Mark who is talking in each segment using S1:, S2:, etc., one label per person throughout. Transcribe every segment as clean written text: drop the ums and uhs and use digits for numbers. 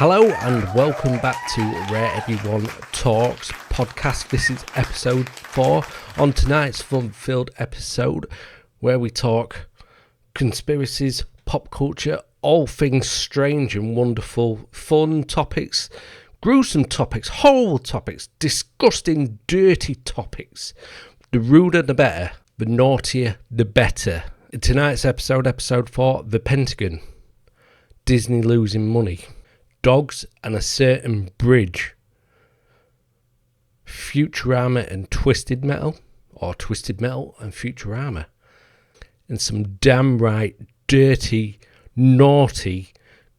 S1: Hello and welcome back to Where Everyone Talks podcast. This is episode 4 on tonight's fun-filled episode where we talk conspiracies, pop culture, all things strange and wonderful, fun topics, gruesome topics, horrible topics, disgusting, dirty topics. The ruder the better, the naughtier the better. In tonight's episode, episode 4, the Pentagon, Disney losing money, dogs and a certain bridge, Futurama and Twisted Metal, or Twisted Metal and Futurama, and some damn right dirty, naughty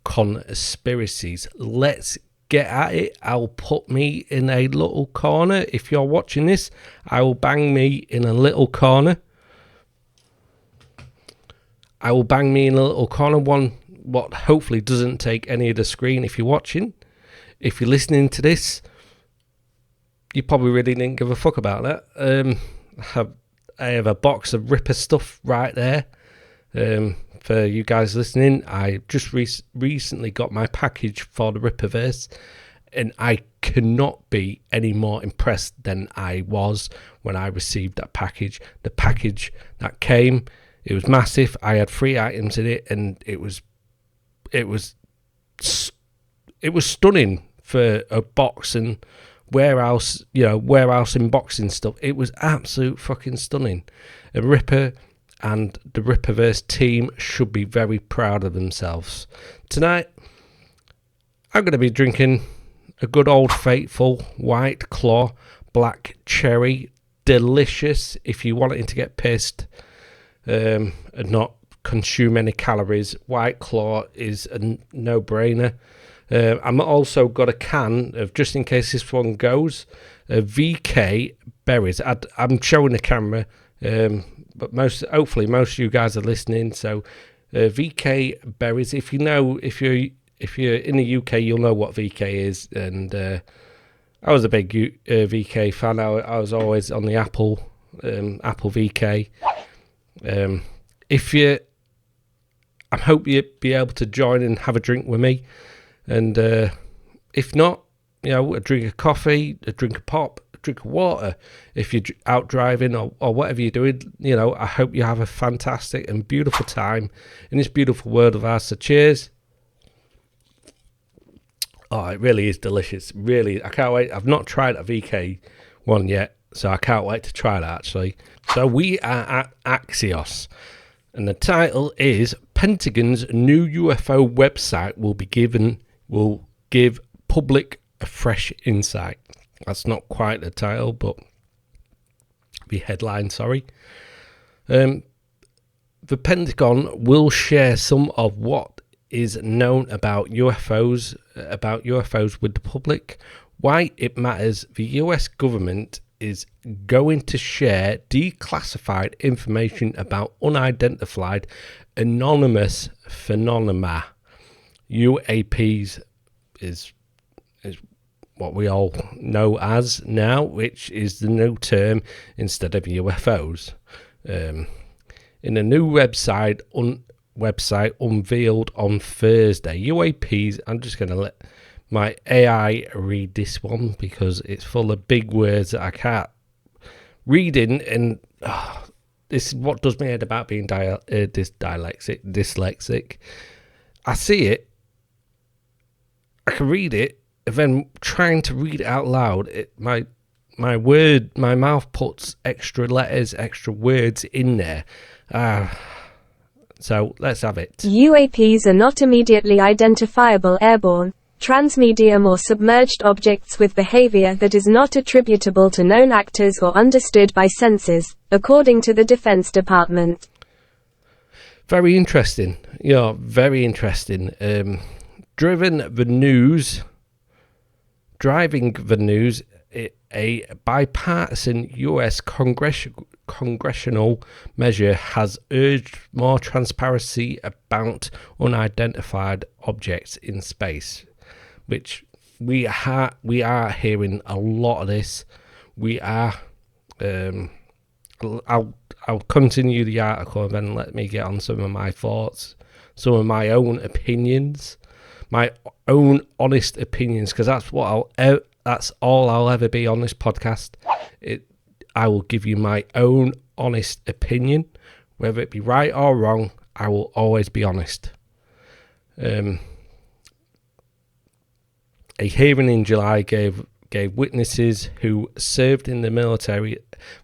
S1: conspiracies. Let's get at it. I'll put me in a little corner. If you're watching this, I will bang me in a little corner. One what hopefully doesn't take any of the screen if you're watching. If you're listening to this, you probably really didn't give a fuck about that. I have a box of Ripper stuff right there. For you guys listening, I just recently got my package for the Rippaverse, and I cannot be any more impressed than I was when I received that package. The package that came, it was massive. I had 3 items in it, and it was stunning for a box and warehouse unboxing stuff. It was absolute fucking stunning. A Ripper and the Rippaverse team should be very proud of themselves. Tonight, I'm going to be drinking a good old faithful White Claw Black Cherry. Delicious if you wanted to get pissed and not consume any calories. White Claw is a no-brainer. I'm also got a can of, just in case this one goes, VK berries. I'm showing the camera, but hopefully most of you guys are listening. So VK berries. If you're in the UK, you'll know what VK is. And I was a big VK fan. I was always on the Apple VK. I hope you'll be able to join and have a drink with me. And if not, a drink of coffee, a drink of pop, a drink of water. If you're out driving or whatever you're doing, I hope you have a fantastic and beautiful time in this beautiful world of ours. So cheers. Oh, it really is delicious. Really, I can't wait. I've not tried a VK one yet, so I can't wait to try that actually. So we are at Axios. And the title is Pentagon's new UFO website will give public a fresh insight. That's not quite the title, but the headline, sorry. The Pentagon will share some of what is known about UFOs with the public, why it matters the US government is going to share declassified information about unidentified anonymous phenomena. UAPs is what we all know as now, which is the new term instead of UFOs. In a new website unveiled on Thursday, UAPs, I'm just going to let my AI read this one because it's full of big words that I can't read in, and this is what does me head about being dyslexic. I see it, I can read it, and then trying to read it out loud, my mouth puts extra letters, extra words in there. So let's have it.
S2: UAPs are not immediately identifiable airborne, transmedium or submerged objects with behavior that is not attributable to known actors or understood by senses, according to the Defense Department.
S1: Very interesting. Very interesting. Driving the news, a bipartisan US congressional measure has urged more transparency about unidentified objects in space, which we are hearing a lot of this. We are. I'll continue the article and then let me get on some of my thoughts, some of my own opinions, my own honest opinions, because that's what that's all I'll ever be on this podcast. I will give you my own honest opinion, whether it be right or wrong. I will always be honest. A hearing in July gave witnesses who served in the military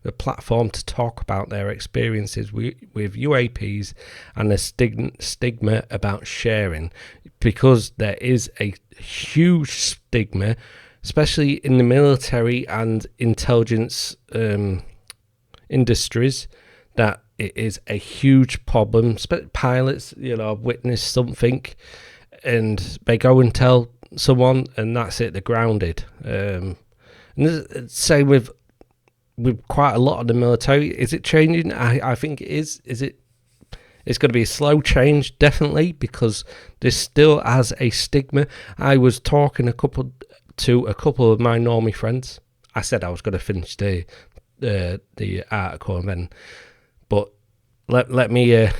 S1: the platform to talk about their experiences with UAPs and the stigma about sharing, because there is a huge stigma, especially in the military and intelligence industries, that it is a huge problem. Pilots, witness something and they go and tell someone, and that's it, they're grounded. And same with quite a lot of the military. Is it changing? I think it is. It's going to be a slow change, definitely, because this still has a stigma. I was talking to a couple of my normie friends. I said I was going to finish the article, and then, but let me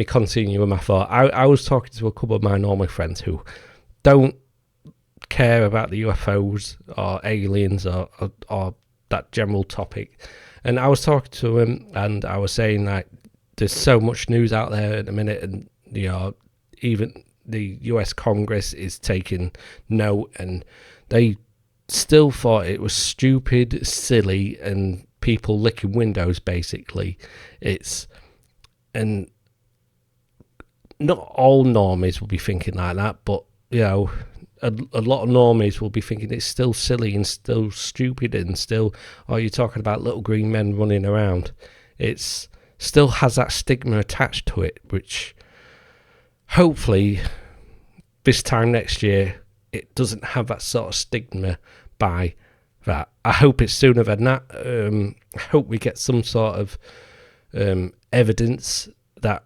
S1: continue with my thought. I was talking to a couple of my normie friends who don't care about the UFOs or aliens or that general topic, and I was talking to him, and I was saying, like, there's so much news out there at the minute, and even the US Congress is taking note, and they still thought it was stupid, silly, and people licking windows, basically. And not all normies will be thinking like that, but a lot of normies will be thinking it's still silly and still stupid, and still, you're talking about little green men running around. It's still has that stigma attached to it, which hopefully this time next year it doesn't have that sort of stigma by that. I hope it's sooner than that. I hope we get some sort of evidence that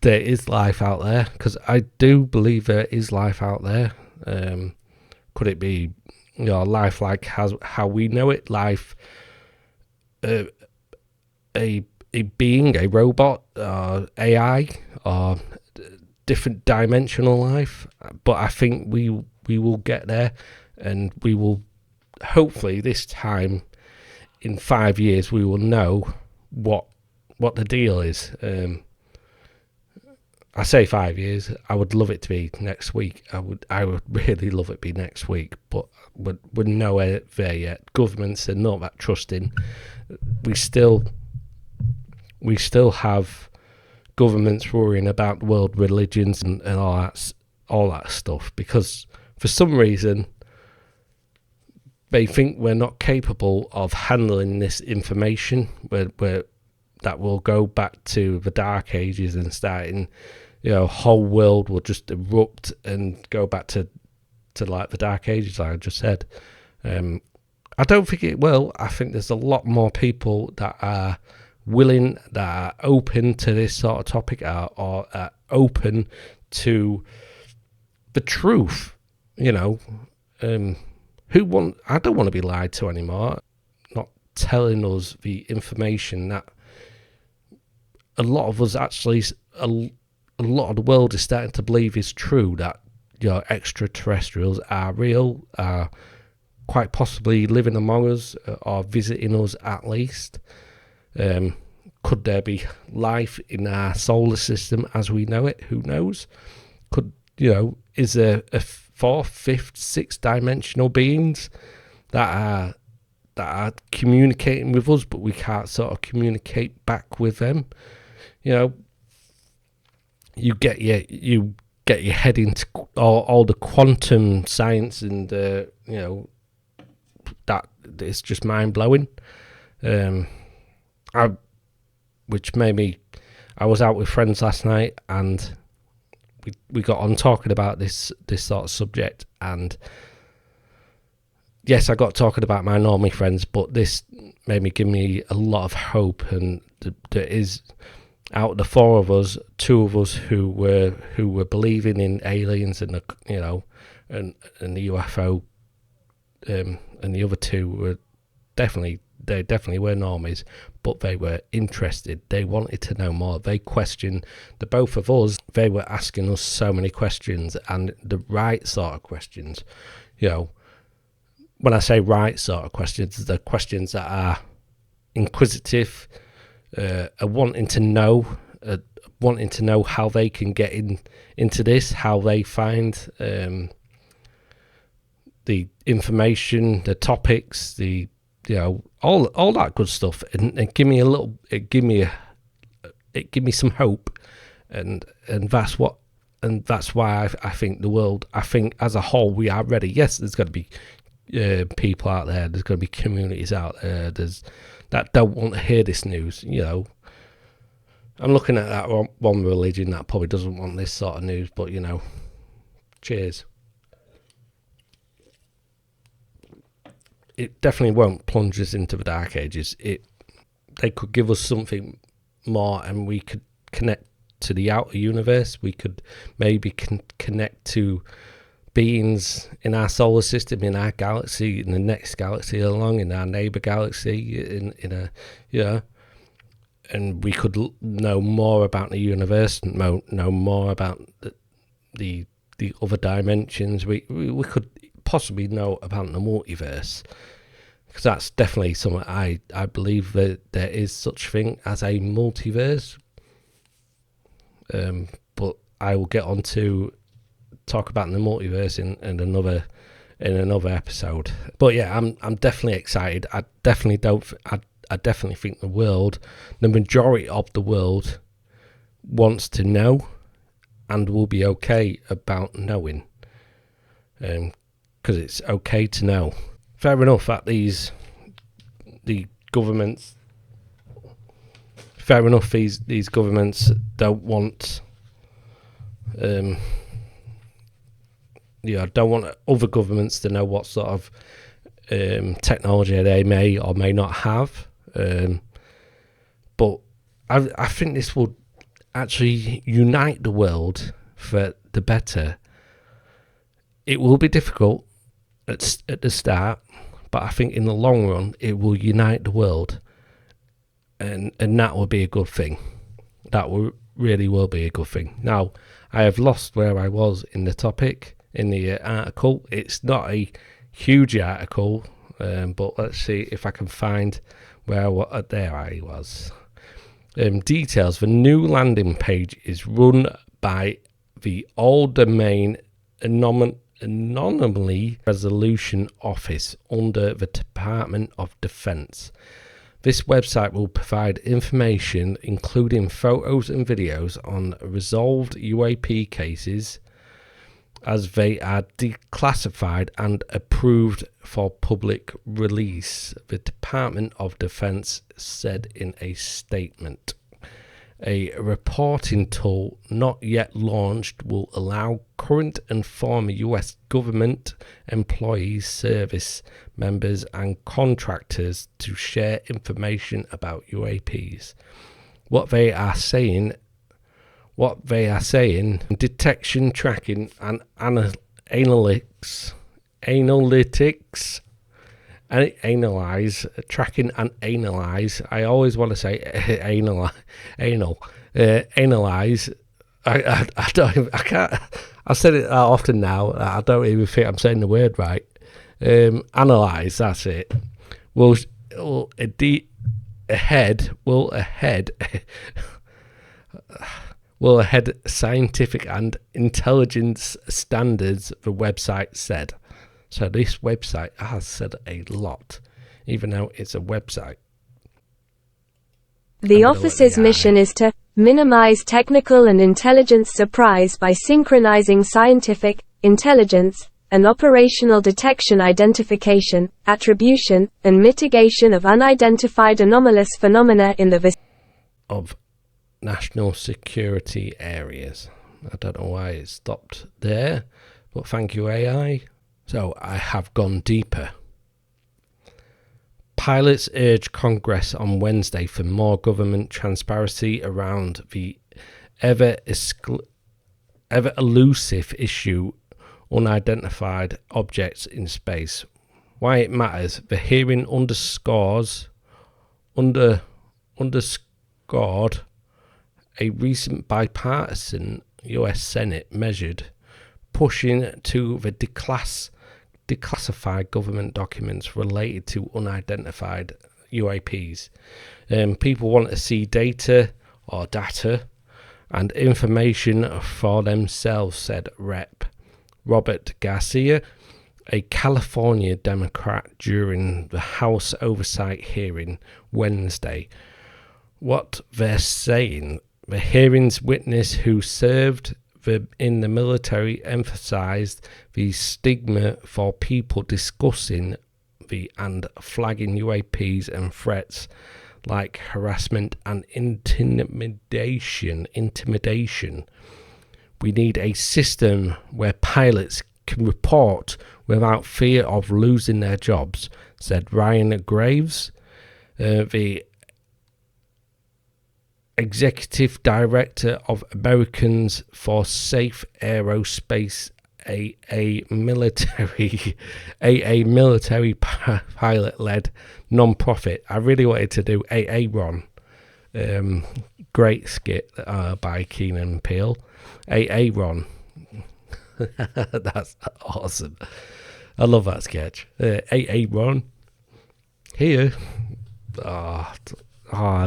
S1: there is life out there, because I do believe there is life out there. Could it be life like how we know it, life a being, a robot, AI, or different dimensional life? But I think we will get there, and we will, hopefully this time in 5 years, we will know what the deal is. I say 5 years. I would love it to be next week. I would really love it to be next week, but we're nowhere there yet. Governments are not that trusting. We still have governments worrying about world religions and all that stuff, because for some reason they think we're not capable of handling this information, where that will go back to the Dark Ages and starting, whole world will just erupt and go back to like the Dark Ages, like I just said. I don't think it will. I think there's a lot more people that are willing, that are open to this sort of topic, or are open to the truth. I don't want to be lied to anymore. Not telling us the information that a lot of us actually, a lot of the world is starting to believe is true, that extraterrestrials are real, are quite possibly living among us, or visiting us at least. Could there be life in our solar system as we know it? Who knows? Is there a fourth, fifth, sixth dimensional beings that are communicating with us, but we can't sort of communicate back with them? You get your head into all the quantum science, and that it's just mind blowing. Which made me. I was out with friends last night, and we got on talking about this sort of subject, and yes, I got talking about my normie friends, but this made me give me a lot of hope, and there is, out of the four of us, two of us who were believing in aliens and and the UFO, and the other two were definitely they definitely were normies, but they were interested. They wanted to know more. They questioned the both of us. They were asking us so many questions, and the right sort of questions. You know, when I say right sort of questions, the questions that are inquisitive, are wanting to know how they can get into this, how they find the information, the topics, all that good stuff, and give me some hope, and that's why I think the world, I think as a whole, we are ready. Yes, there's going to be people out there, there's going to be communities out there that don't want to hear this news. You know, I'm looking at that one religion that probably doesn't want this sort of news, but you know, cheers. It definitely won't plunge us into the dark ages. They could give us something more, and we could connect to the outer universe. We could maybe connect to beings in our solar system, in our galaxy, in the next galaxy along, in our neighbor galaxy, and we could know more about the universe, know more about the other dimensions. We could possibly know about the multiverse, because that's definitely something I believe that there is such thing as a multiverse. But I will get on to talk about the multiverse in another episode. But yeah, I'm definitely excited. I definitely think the majority of the world wants to know and will be okay about knowing. Because it's okay to know. Fair enough that these governments don't want don't want other governments to know what sort of technology they may or may not have. But I think this will actually unite the world for the better. It will be difficult at the start, but I think in the long run it will unite the world, and that will be a good thing. That really will be a good thing. Now, I have lost where I was in the topic, in the article. It's not a huge article, but let's see if I can find there I was. Details. The new landing page is run by the All Domain Anomaly Resolution Office under the Department of Defense. This website will provide information including photos and videos on resolved UAP cases as they are declassified and approved for public release, the Department of Defense said in a statement. A reporting tool not yet launched will allow current and former US government employees, service members and contractors to share information about UAPs. What they are saying, detection, tracking and analytics, tracking and analyze. I always want to say analyze. I can't. I've said it that often now. I don't even think I'm saying the word right. Analyze. That's it. Will ahead scientific and intelligence standards, the website said. So this website has said a lot, even though it's a website.
S2: The office's mission is to minimize technical and intelligence surprise by synchronizing scientific, intelligence, and operational detection, identification, attribution, and mitigation of unidentified anomalous phenomena in the vicinity
S1: of national security areas. I don't know why it stopped there, but thank you, AI. So I have gone deeper. Pilots urge Congress on Wednesday for more government transparency around the ever elusive issue unidentified objects in space. Why it matters. The hearing underscores underscored a recent bipartisan US Senate measured pushing to the declassified government documents related to unidentified UAPs. People want to see data and information for themselves, said Rep. Robert Garcia, a California Democrat, during the House Oversight hearing Wednesday. What they're saying, the hearing's witness who served in the military emphasized the stigma for people discussing and flagging UAPs and threats like harassment and intimidation. We need a system where pilots can report without fear of losing their jobs, said Ryan Graves, the Executive Director of Americans for Safe Aerospace, a military pilot-led non-profit. I really wanted to do AA Ron. Great skit by Keenan Peele. AA Ron. That's awesome. I love that sketch. AA Ron. Here. I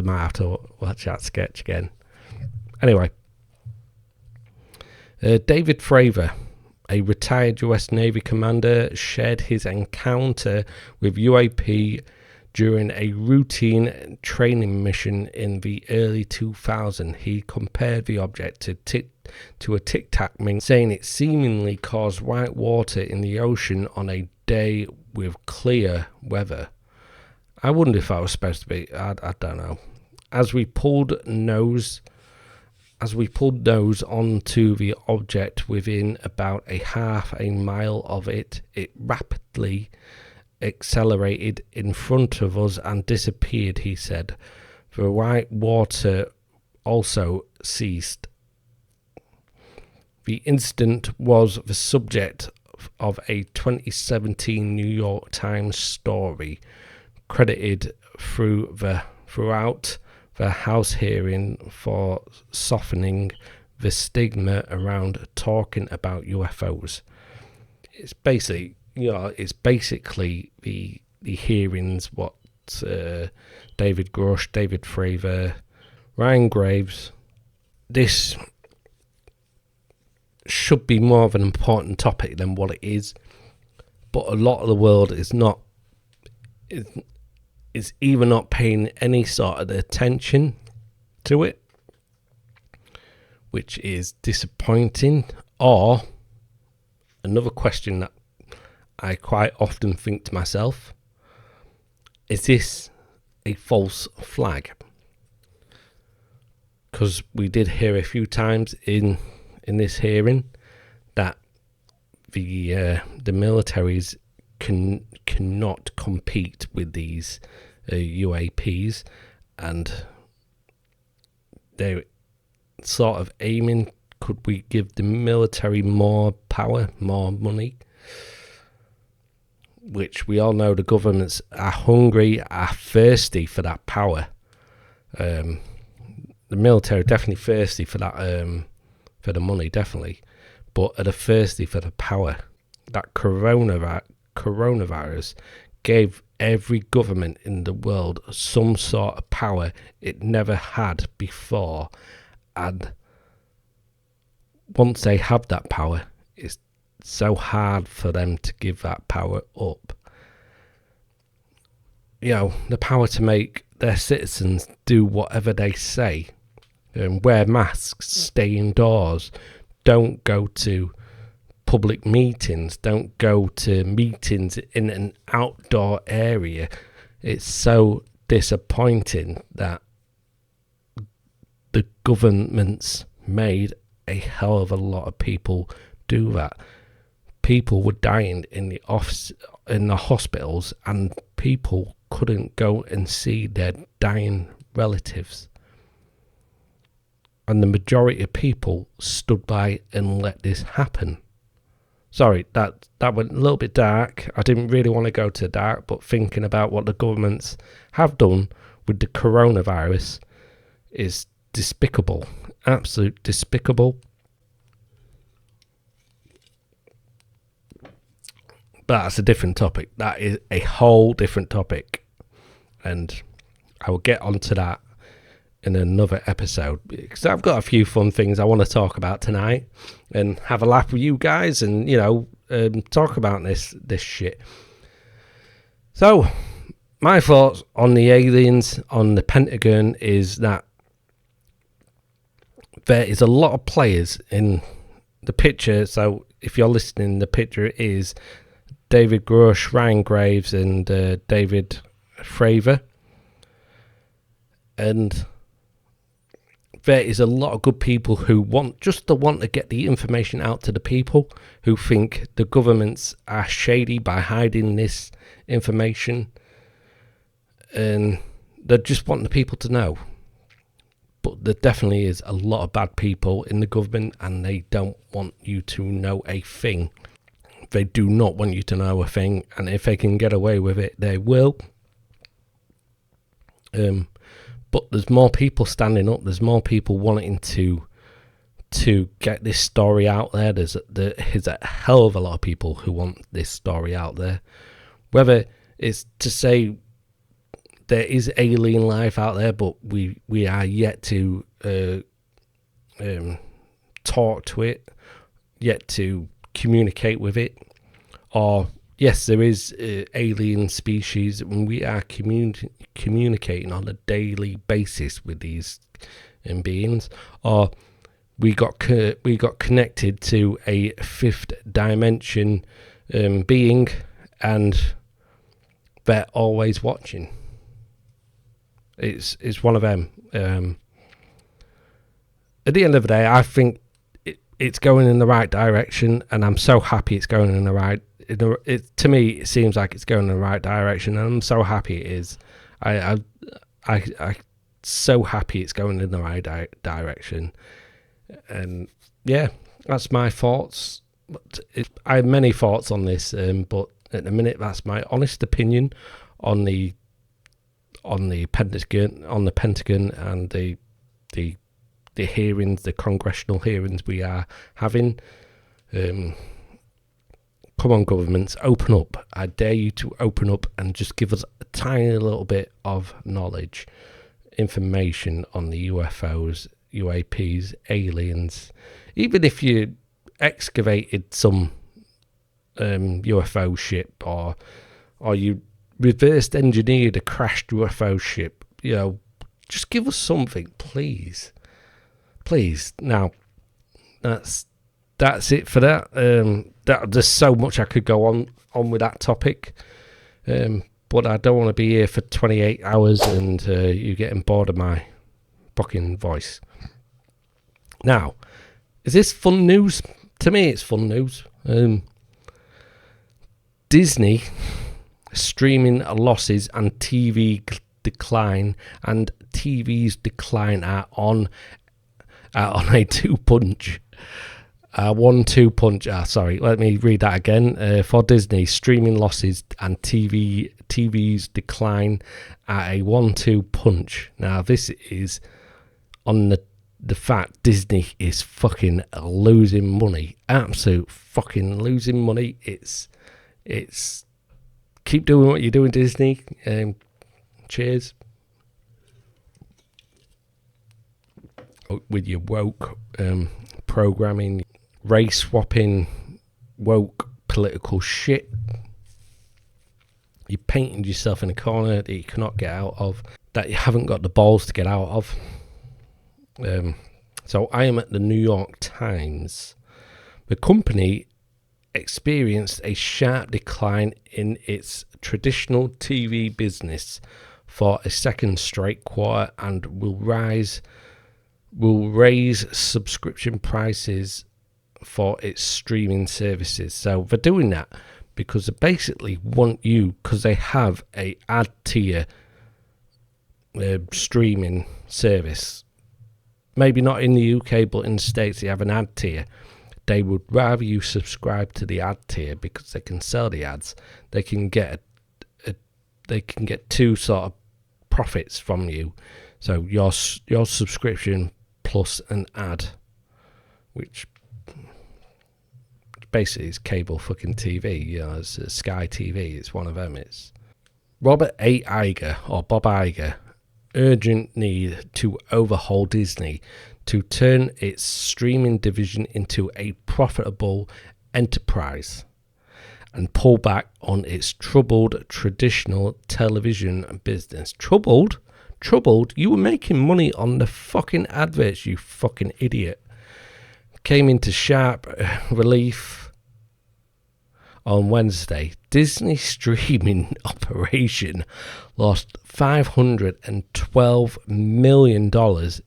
S1: might have to watch that sketch again. Anyway. David Fravor, a retired US Navy commander, shared his encounter with UAP during a routine training mission in the early 2000s. He compared the object to a tic-tac mine, saying it seemingly caused white water in the ocean on a day with clear weather. I wonder if that was supposed to be. I don't know. As we pulled nose onto the object within about a half a mile of it, it rapidly accelerated in front of us and disappeared, he said. The white water also ceased. The incident was the subject of a 2017 New York Times story, credited throughout the House hearing for softening the stigma around talking about UFOs. It's basically, the hearings what David Grush, David Fravor, Ryan Graves. This should be more of an important topic than what it is, but a lot of the world is either not paying any sort of attention to it, which is disappointing, or another question that I quite often think to myself, is this a false flag? Because we did hear a few times in this hearing that the militaries cannot compete with these UAPs, and they're sort of aiming, could we give the military more power, more money? Which we all know the governments are hungry, are thirsty for that power. The military are definitely thirsty for that, for the money, definitely, but are thirsty for the power. That coronavirus gave every government in the world some sort of power it never had before, and once they have that power, it's so hard for them to give that power up. The power to make their citizens do whatever they say, wear masks, stay indoors, don't go to public meetings, don't go to meetings in an outdoor area. It's so disappointing that the governments made a hell of a lot of people do that. People were dying in the hospitals, and people couldn't go and see their dying relatives. And the majority of people stood by and let this happen. Sorry, that went a little bit dark. I didn't really want to go to dark, but thinking about what the governments have done with the coronavirus is despicable. Absolute despicable. But that's a different topic. That is a whole different topic. And I will get onto that in another episode, because I've got a few fun things I want to talk about tonight and have a laugh with you guys and, talk about this shit. So, my thoughts on the aliens, on the Pentagon, is that there is a lot of players in the picture. So, if you're listening, the picture is David Grush, Ryan Graves, and David Fravor. And there is a lot of good people who want to get the information out to the people, who think the governments are shady by hiding this information, and they just want the people to know. But there definitely is a lot of bad people in the government, and they don't want you to know a thing. They do not want you to know a thing, and if they can get away with it, they will. But there's more people standing up. There's more people wanting to get this story out there. There's a hell of a lot of people who want this story out there. Whether it's to say there is alien life out there, but we are yet to talk to it, yet to communicate with it, or yes, there is alien species, and we are communicating on a daily basis with these beings, or we got connected to a fifth dimension being, and they're always watching. It's one of them. At the end of the day, I think it's going in the right direction, and I'm so happy it's going in the right. To me, it seems like it's going in the right direction, and I'm so happy it is. I so happy it's going in the right direction, and yeah, that's my thoughts. I have many thoughts on this, but at the minute, that's my honest opinion on the Pentagon, and the hearings, the congressional hearings we are having. Come on, governments, open up. I dare you to open up and just give us a tiny little bit of knowledge, information on the UFOs, UAPs, aliens. Even if you excavated some UFO ship, or you reversed engineered a crashed UFO ship, just give us something, please. Please. Now, that's it for that. There's so much I could go on with that topic, but I don't want to be here for 28 hours and you getting bored of my fucking voice. Now, is this fun news? To me, it's fun news. Disney streaming losses and TV decline, and TV's decline are on a 1-2 punch. Sorry, let me read that again. For Disney, streaming losses and TV's decline at a 1-2 punch. Now, this is on the fact Disney is fucking losing money. Absolute fucking losing money. It's keep doing what you're doing, Disney. Cheers. With your woke programming, race swapping, woke political shit. You're painting yourself in a corner that you cannot get out of, that you haven't got the balls to get out of. So I am at the New York Times. The company experienced a sharp decline in its traditional TV business for a second straight quarter, and will raise subscription prices for its streaming services. So they're doing that because they basically want you, because they have a ad tier streaming service. Maybe not in the UK, but in the States they have an ad tier. They would rather you subscribe to the ad tier because they can sell the ads. They can get two sort of profits from you. So your subscription plus an ad, which basically is cable fucking TV. You know, it's Sky TV. It's one of them. It's Robert A. Iger, or Bob Iger, urgent need to overhaul Disney to turn its streaming division into a profitable enterprise and pull back on its troubled traditional television business. Troubled? You were making money on the fucking adverts, you fucking idiot. Came into sharp relief on Wednesday. Disney's streaming operation lost $512 million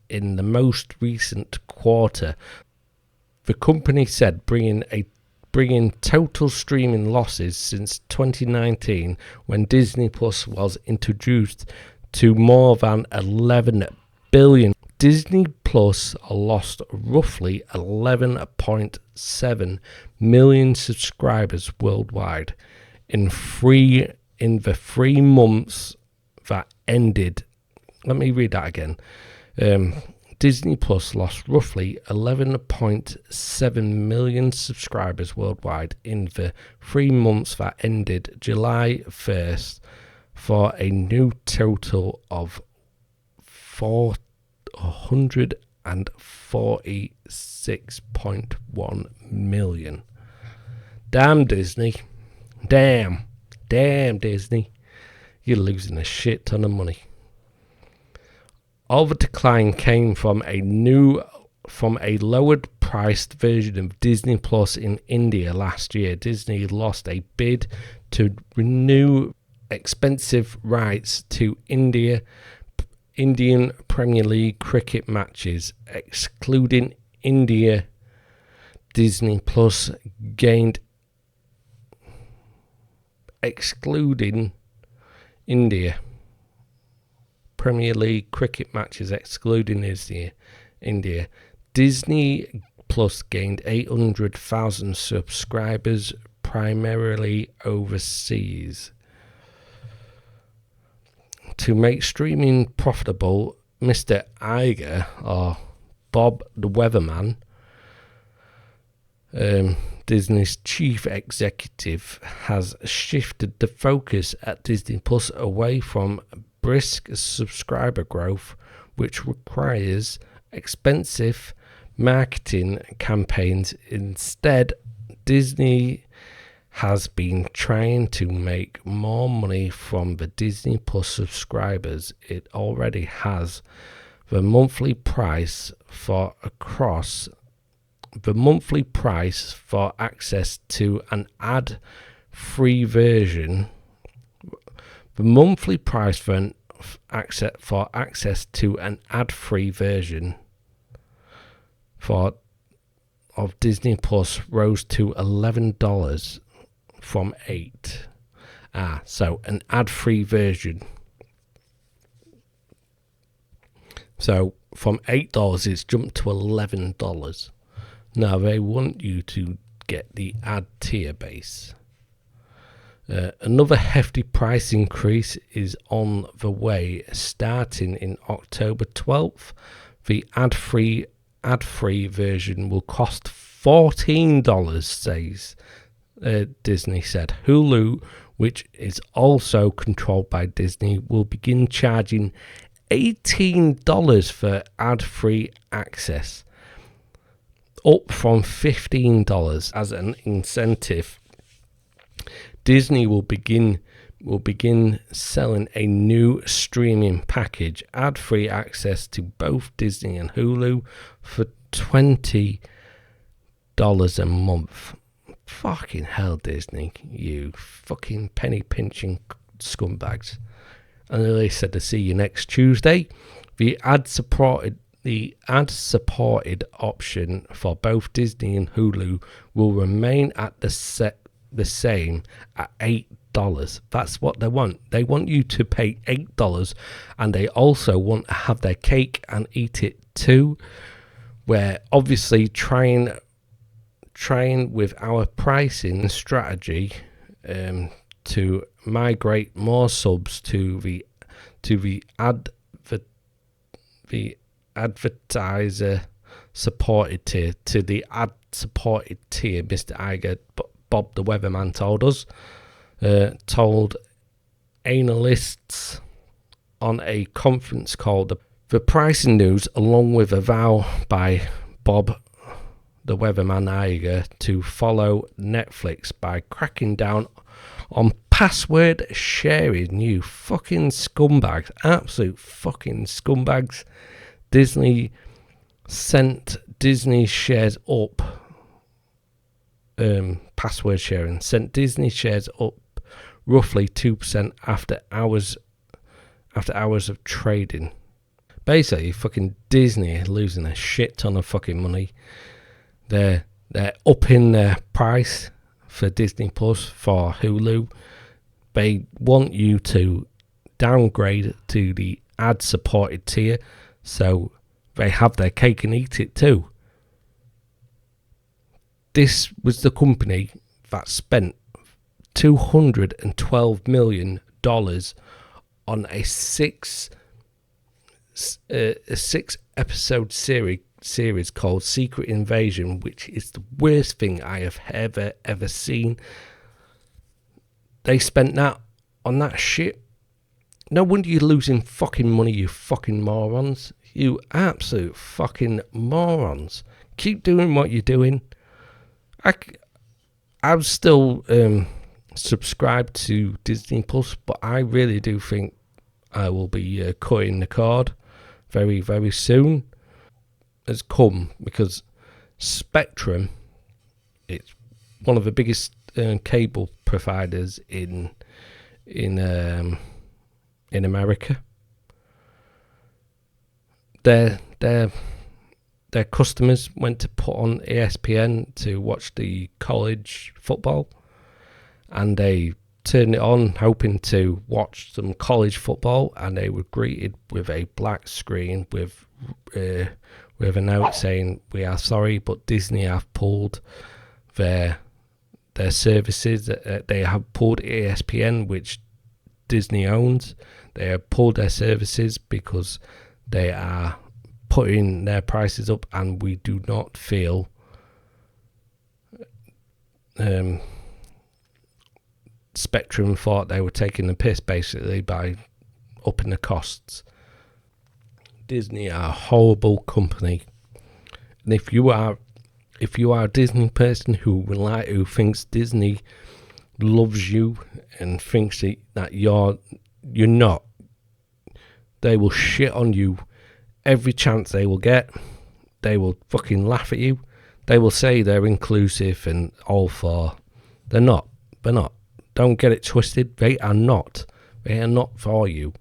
S1: in the most recent quarter. The company said bringing total streaming losses since 2019, when Disney Plus was introduced, to more than 11 billion. Disney Plus lost roughly 11.7 million subscribers worldwide in the 3 months that ended. Let me read that again. Disney Plus lost roughly 11.7 million subscribers worldwide in the 3 months that ended July 1st, for a new total of 446.1 million. Damn Disney. Damn Disney. You're losing a shit ton of money. All the decline came from a lowered priced version of Disney Plus in India last year. Disney lost a bid to renew expensive rights to Indian Premier League cricket matches, excluding India. Disney Plus gained excluding India Premier League cricket matches, excluding India. Disney Plus gained 800,000 subscribers, primarily overseas. To make streaming profitable, Mr. Iger, or Bob the Weatherman, Disney's chief executive, has shifted the focus at Disney Plus away from brisk subscriber growth, which requires expensive marketing campaigns. Instead, Disney has been trying to make more money from the Disney Plus subscribers it already has. The monthly price for access to an ad-free version. The monthly price for access to an ad-free version of Disney Plus rose to $11 from $8. So an ad-free version. So from $8 it's jumped to $11. Now they want you to get the ad tier base. Another hefty price increase is on the way, starting in October 12th. The ad-free version will cost $14, says Disney said. Hulu, which is also controlled by Disney, will begin charging $18 for ad-free access, up from $15 as an incentive. Disney will begin selling a new streaming package, ad-free access to both Disney and Hulu, for $20 a month. Fucking hell, Disney, you fucking penny pinching scumbags. And they said to see you next Tuesday. The ad-supported option for both Disney and Hulu will remain at the same at $8. That's what they want. They want you to pay $8, and they also want to have their cake and eat it too. We're obviously trying with our pricing strategy to migrate more subs to the to the advertiser supported tier. To the ad supported tier, Mr. Iger, Bob the Weatherman told us, told analysts on a conference call. The pricing news, along with a vow by Bob the Weatherman Iger to follow Netflix by cracking down on password sharing. You fucking scumbags, absolute fucking scumbags. Disney shares up. Password sharing sent Disney shares up roughly 2% after hours of trading. Basically, fucking Disney are losing a shit ton of fucking money. They're upping their price for Disney Plus, for Hulu. They want you to downgrade to the ad-supported tier, so they have their cake and eat it too. This was the company that spent $212 million on a six episode series called Secret Invasion, which is the worst thing I have ever seen. They spent that on that shit. No wonder you're losing fucking money, you fucking morons. You absolute fucking morons. Keep doing what you're doing. I'm still subscribed to Disney Plus, but I really do think I will be cutting the cord very, very soon. Has come because Spectrum, it's one of the biggest cable providers in America. Their customers went to put on ESPN to watch the college football, and they turned it on hoping to watch some college football, and they were greeted with a black screen with a note saying, "We are sorry, but Disney have pulled their services. They have pulled ESPN, which Disney owns. They have pulled their services because they are putting their prices up, and we do not feel Spectrum thought they were taking the piss basically by upping the costs." Disney are a horrible company, and if you are a Disney person who thinks Disney loves you and thinks that you're not, they will shit on you every chance they will get. They will fucking laugh at you. They will say they're inclusive and all for. They're not. Don't get it twisted. They are not. They are not for you.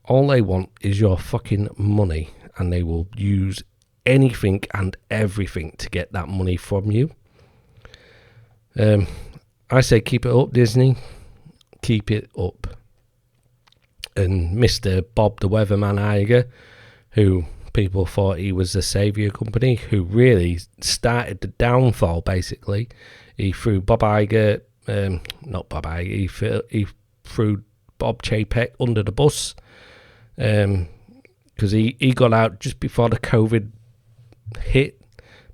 S1: All they want is your fucking money, and they will use anything and everything to get that money from you. I say keep it up, Disney. Keep it up. And Mr. Bob the Weatherman Iger, who people thought he was the saviour company, who really started the downfall basically. He threw Bob Iger, not Bob Iger, he threw Bob Chapek under the bus, because he got out just before the COVID hit.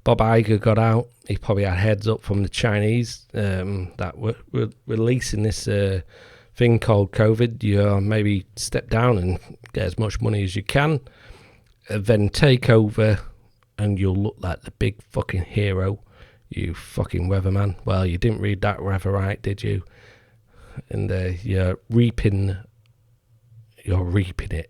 S1: Bob Iger got out. He probably had heads up from the Chinese that were releasing this thing called COVID. You maybe step down and get as much money as you can, then take over, and you'll look like the big fucking hero, you fucking weatherman. Well, you didn't read that weather right, did you? And you're reaping it.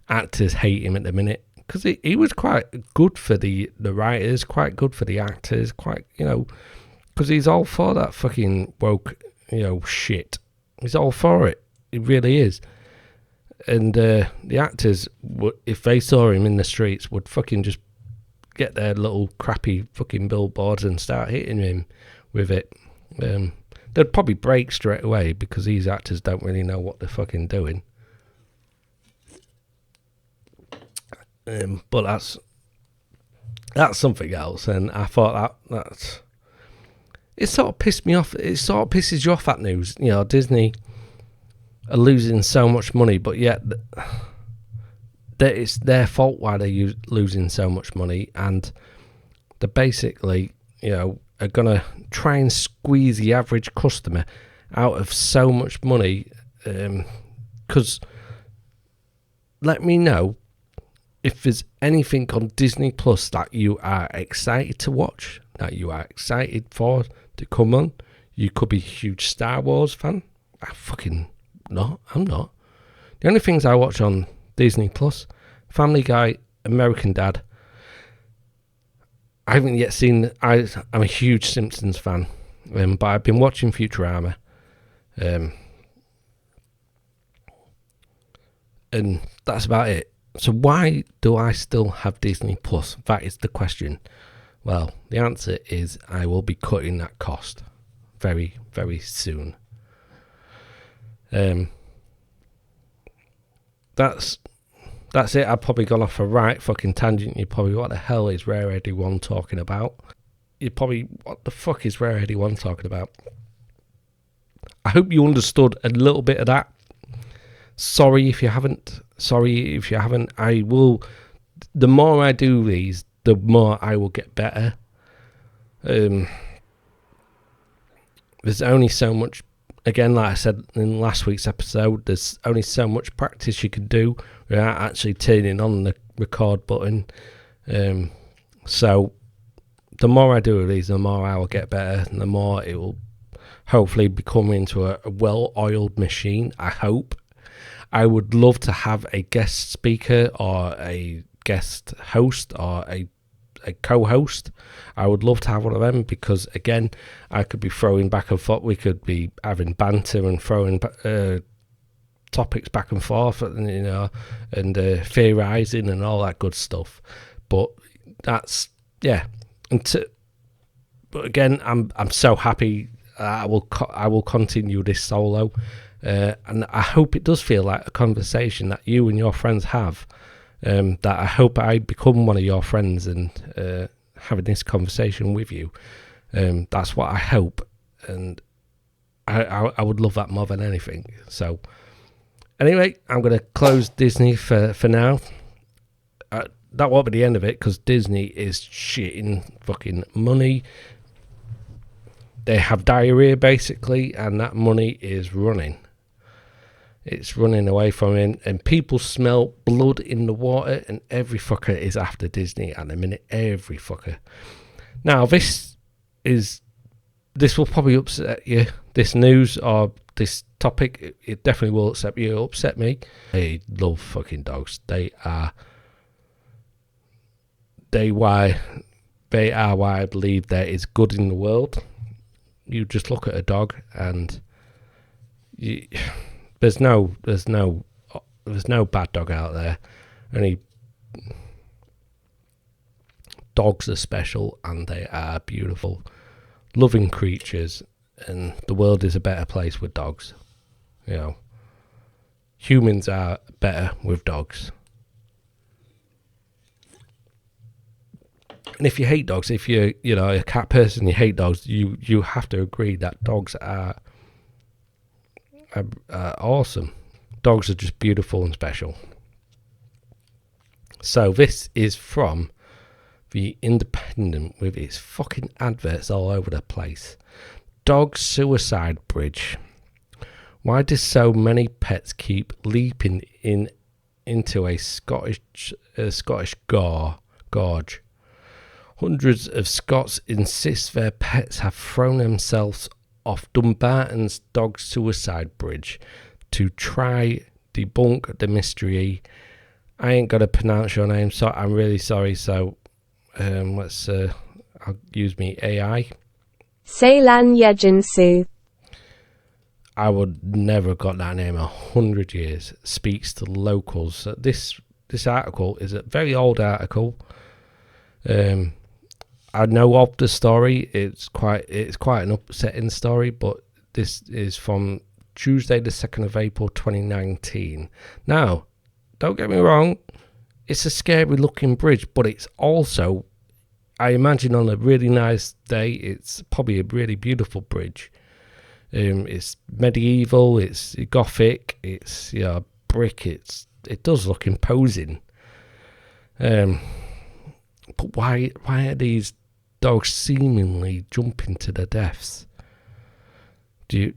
S1: Actors hate him at the minute because he was quite good for the writers, quite good for the actors, quite, because he's all for that fucking woke, shit. He's all for it. He really is. And the actors, if they saw him in the streets, would fucking just get their little crappy fucking billboards and start hitting him with it. They'd probably break straight away because these actors don't really know what they're fucking doing. But that's something else, and I thought that's it sort of pissed me off. It sort of pisses you off, that news. Disney are losing so much money, but yet it's their fault why they're losing so much money, and they're basically, are going to try and squeeze the average customer out of so much money. Because let me know if there's anything on Disney Plus that you are excited to watch, that you are excited for to come on. You could be a huge Star Wars fan. I'm not. The only things I watch on Disney Plus: Family Guy, American Dad. I haven't yet seen. I'm a huge Simpsons fan, but I've been watching Futurama, and that's about it. So why do I still have Disney Plus? That is the question. Well, the answer is I will be cutting that cost very, very soon. That's it. I've probably gone off a right fucking tangent. You're probably, what the hell is Rare 81 talking about? You're probably, what the fuck is Rare 81 talking about? I hope you understood a little bit of that. Sorry if you haven't. I will. The more I do these, the more I will get better. There's only so much. Again, like I said in last week's episode, there's only so much practice you can do without actually turning on the record button. So the more I do these, the more I will get better, and the more it will hopefully become into a well-oiled machine. I hope. I would love to have a guest speaker or a guest host or a co-host. I would love to have one of them, because again, I could be throwing back and forth. We could be having banter and throwing topics back and forth, and theorizing and all that good stuff. But that's, yeah. But again, I'm so happy. I will continue this solo, and I hope it does feel like a conversation that you and your friends have. That I hope I become one of your friends and having this conversation with you. That's what I hope, and I would love that more than anything. So anyway, I'm going to close Disney for now. That won't be the end of it, because Disney is shitting fucking money. They have diarrhea basically, and that money is running. It's running away from him, and people smell blood in the water, and every fucker is after Disney at the minute. Every fucker. Now, this will probably upset you. This news or this topic, it definitely will upset you. It'll upset me. I love fucking dogs. They are why I believe there is good in the world. You just look at a dog and there's no bad dog out there. Only dogs are special, and they are beautiful, loving creatures, and the world is a better place with dogs. Humans are better with dogs. And if you hate dogs, if you're a cat person, you hate dogs, you have to agree that dogs are awesome. Dogs are just beautiful and special. So this is from The Independent, with its fucking adverts all over the place. Dog suicide bridge. Why do so many pets keep leaping into a Scottish gorge? Hundreds of Scots insist their pets have thrown themselves off Dumbarton's dog suicide bridge to try debunk the mystery. I ain't got to pronounce your name, so I'm really sorry. So I'll use me AI.
S2: Ceylan Yejinsu.
S1: I would never have got that name 100 years. Speaks to locals. This article is a very old article. I know of the story. It's quite an upsetting story, but this is from Tuesday the 2nd of April 2019. Now, don't get me wrong, it's a scary looking bridge, but it's also, I imagine on a really nice day, it's probably a really beautiful bridge. It's medieval, it's gothic, it's brick. It does look imposing. But why are these dogs seemingly jumping to their deaths? Do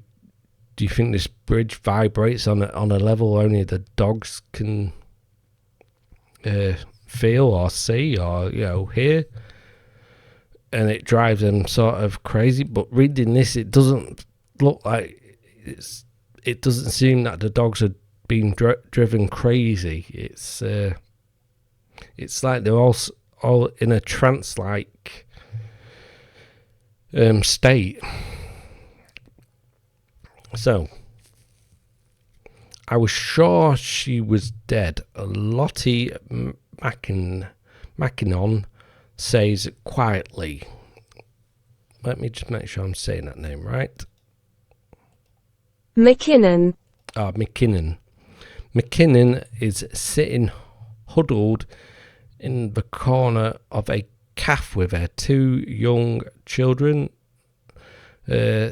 S1: you think this bridge vibrates on a level only the dogs can feel or see or hear, and it drives them sort of crazy? But reading this, it doesn't look like it doesn't seem that the dogs are being driven crazy. It's like they're all in a trance-like state. So I was sure she was dead. Lottie Mackinnon says quietly. Let me just make sure I'm saying that name right.
S2: McKinnon.
S1: McKinnon. McKinnon is sitting huddled in the corner of a cafe with her 2 young children,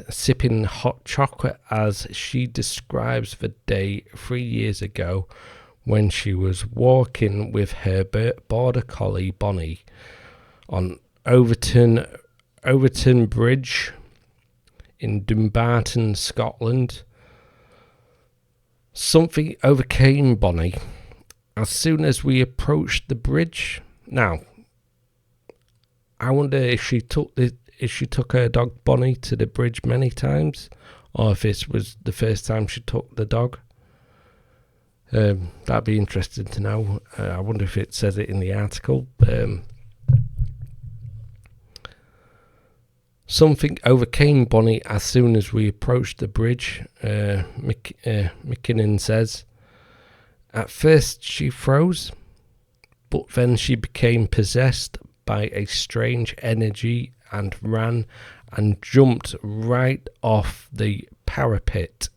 S1: sipping hot chocolate, as she describes the day 3 years ago when she was walking with her border collie Bonnie on Overton Bridge in Dumbarton, Scotland. Something overcame Bonnie as soon as we approached the bridge. Now, I wonder if she took her dog Bonnie to the bridge many times, or if this was the first time she took the dog. That'd be interesting to know. I wonder if it says it in the article. Something overcame Bonnie as soon as we approached the bridge, McKinnon says. At first she froze, but then she became possessed by a strange energy and ran and jumped right off the parapet.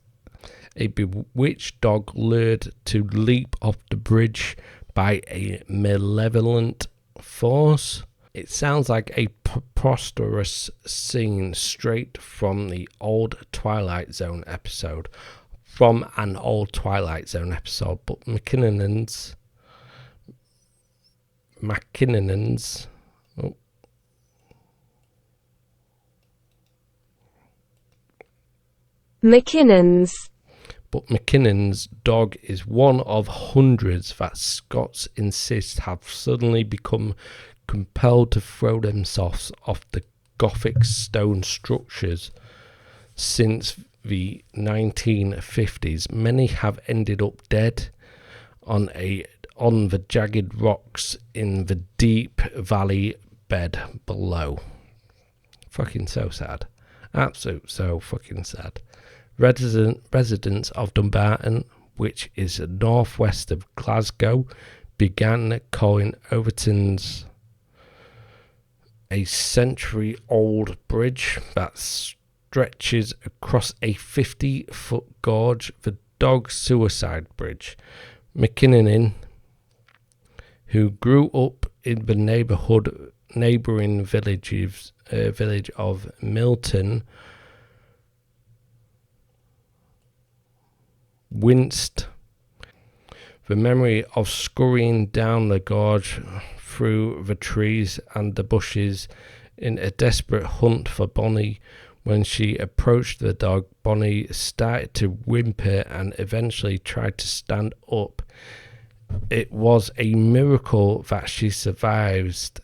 S1: A bewitched dog lured to leap off the bridge by a malevolent force. It sounds like a preposterous scene straight from the old Twilight Zone episode. But McKinnon's McKinnon's dog is one of hundreds that Scots insist have suddenly become compelled to throw themselves off the Gothic stone structures since the 1950s. Many have ended up dead on the jagged rocks in the deep valley bed below. Fucking so sad. Absolute so fucking sad. Residents of Dumbarton, which is northwest of Glasgow, began calling Overton's a century-old bridge that stretches across a 50-foot gorge the dog suicide bridge. McKinnon, who grew up in the neighbouring village of Milton, winced. The memory of scurrying down the gorge through the trees and the bushes in a desperate hunt for Bonnie. When she approached the dog, Bonnie started to whimper and eventually tried to stand up. It was a miracle that she survived.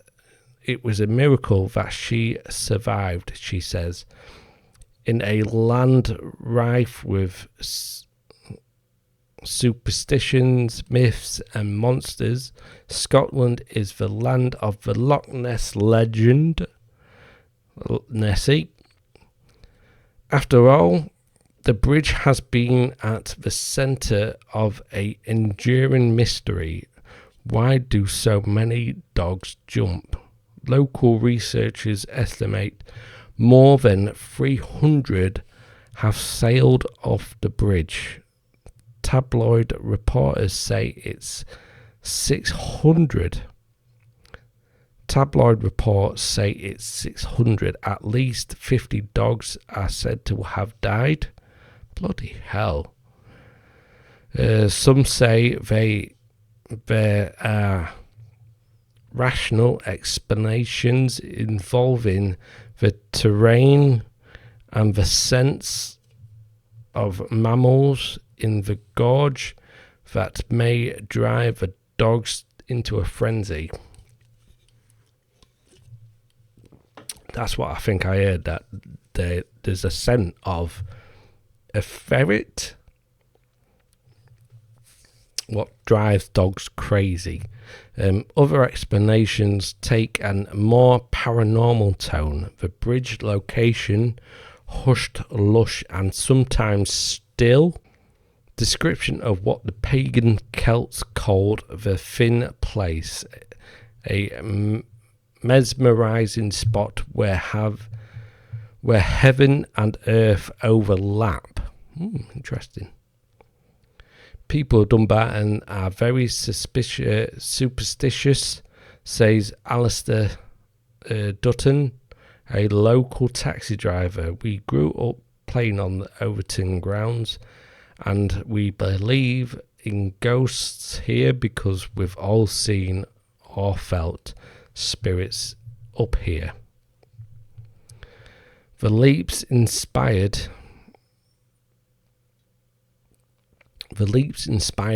S1: It was a miracle that she survived, she says. In a land rife with superstitions, myths and monsters, Scotland is the land of the Loch Ness legend, Nessie. After all, the bridge has been at the centre of an enduring mystery. Why do so many dogs jump? Local researchers estimate more than 300 have sailed off the bridge. Tabloid reporters say it's 600. tabloid reports say it's 600. At least 50 dogs are said to have died. Bloody hell. Some say there are rational explanations involving the terrain and the sense of mammals in the gorge that may drive the dogs into a frenzy. That's what I think I heard, that there's a scent of a ferret what drives dogs crazy. Other explanations take a more paranormal tone. The bridge location, hushed, lush, and sometimes still. Description of what the pagan Celts called the thin place, a mesmerizing spot where heaven and earth overlap. Interesting. People of Dumbarton are very superstitious, says Alistair Dutton, a local taxi driver. We grew up playing on the Overton grounds, and we believe in ghosts here because we've all seen or felt spirits up here. The Leaps inspired